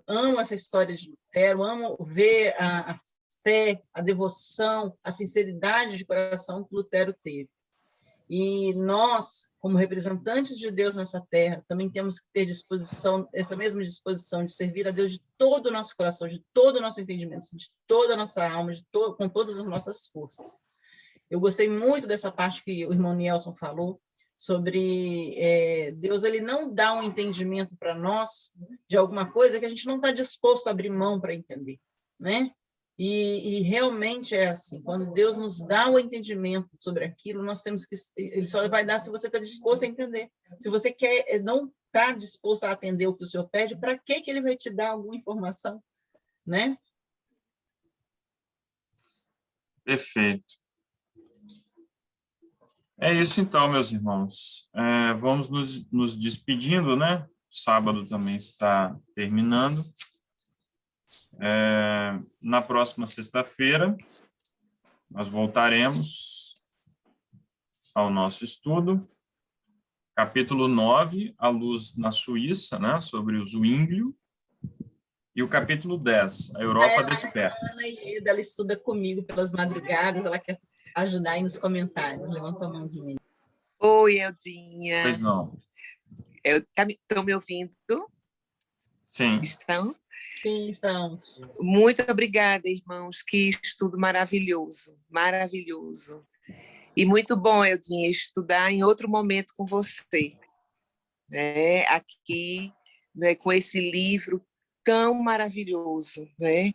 amo essa história de Lutero, amo ver a fé, a devoção, a sinceridade de coração que Lutero teve. E nós, como representantes de Deus nessa terra, também temos que ter disposição, essa mesma disposição de servir a Deus de todo o nosso coração, de todo o nosso entendimento, de toda a nossa alma, com todas as nossas forças. Eu gostei muito dessa parte que o irmão Nelson falou, sobre Deus, ele não dá um entendimento para nós de alguma coisa que a gente não está disposto a abrir mão para entender, né? E realmente é assim, quando Deus nos dá o entendimento sobre aquilo, nós temos que, ele só vai dar se você está disposto a entender. Se você não está disposto a atender o que o Senhor pede, para que ele vai te dar alguma informação, né? Perfeito. É isso então, meus irmãos. Vamos nos despedindo, né? O sábado também está terminando. Na próxima sexta-feira, nós voltaremos ao nosso estudo. Capítulo 9, A Luz na Suíça, né? Sobre o Zwinglio. E o capítulo 10, A Europa Desperta. A Ana Ieda, ela estuda comigo pelas madrugadas, ela quer ajudar aí nos comentários. Levanta a mãozinha. Oi, Eldinha. Pois não. Estão me ouvindo? Sim. Estão? Sim, estamos. Muito obrigada, irmãos. Que estudo maravilhoso, maravilhoso. E muito bom, Eldinha, estudar em outro momento com você, né? Aqui, né, com esse livro tão maravilhoso, né?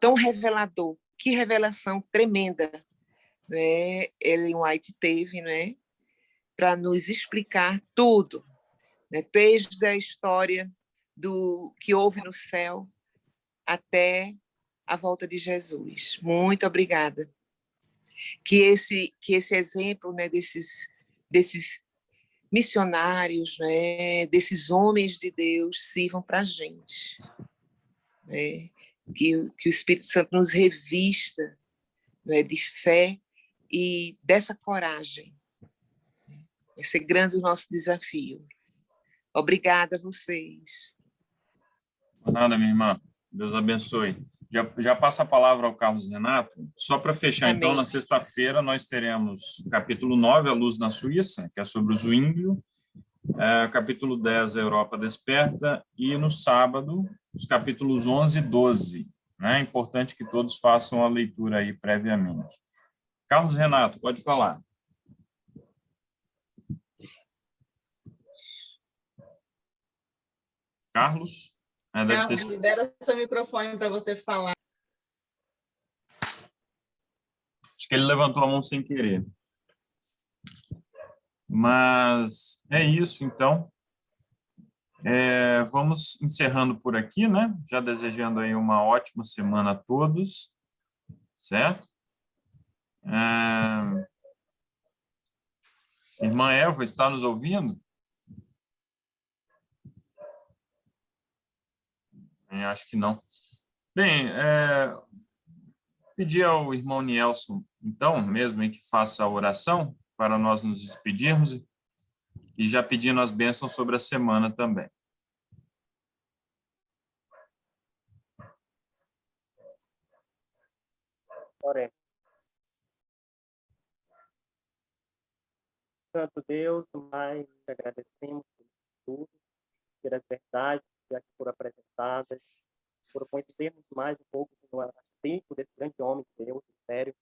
Tão revelador. Que revelação tremenda, né? Ellen White teve, né? Para nos explicar tudo, né? Desde a história do que houve no céu até a volta de Jesus. Muito obrigada. Que esse exemplo, né, desses missionários, né, desses homens de Deus sirvam para a gente, né? Que o Espírito Santo nos revista, né, de fé e dessa coragem. Vai ser grande o nosso desafio. Obrigada a vocês. Nada, minha irmã. Deus abençoe. Já passa a palavra ao Carlos Renato. Só para fechar, Amém. então, na sexta-feira nós teremos capítulo 9, A Luz na Suíça, que é sobre o Zwinglio, capítulo 10, A Europa Desperta, e no sábado, os capítulos 11 e 12. Né? É importante que todos façam a leitura aí previamente. Carlos Renato, pode falar. Carlos? Carlos, libera seu microfone para você falar. Acho que ele levantou a mão sem querer. Mas é isso, então. Vamos encerrando por aqui, né? Já desejando aí uma ótima semana a todos, certo? Irmã Eva, está nos ouvindo? Acho que não. Bem, Pedir ao irmão Nielson, então, mesmo em que faça a oração, para nós nos despedirmos, e já pedindo as bênçãos sobre a semana também. Oremos. Santo Deus, mais te agradecemos por tudo, pelas verdades que aqui foram apresentadas, por conhecermos mais um pouco do acerto desse grande homem de Deus, sério,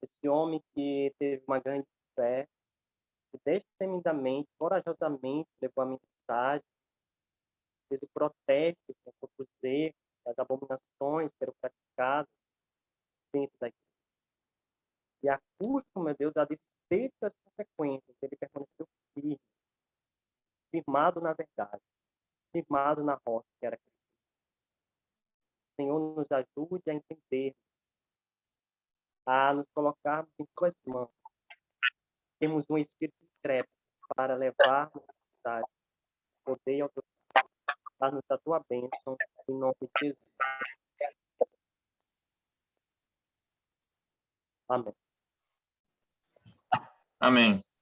esse homem que teve uma grande fé, que destemidamente, corajosamente levou a mensagem, fez o protesto contra os erros, as abominações que eram praticadas dentro da igreja. E a custo, meu Deus, a despeito das consequências, ele permaneceu firme, firmado na verdade, firmado na rocha que era Cristo. O Senhor nos ajude a entender, a nos colocarmos em tuas mãos. Temos um espírito intrépido para levarmos a mensagem, poder e autoridade, dar-nos a tua bênção, em nome de Jesus. Amém. Amém.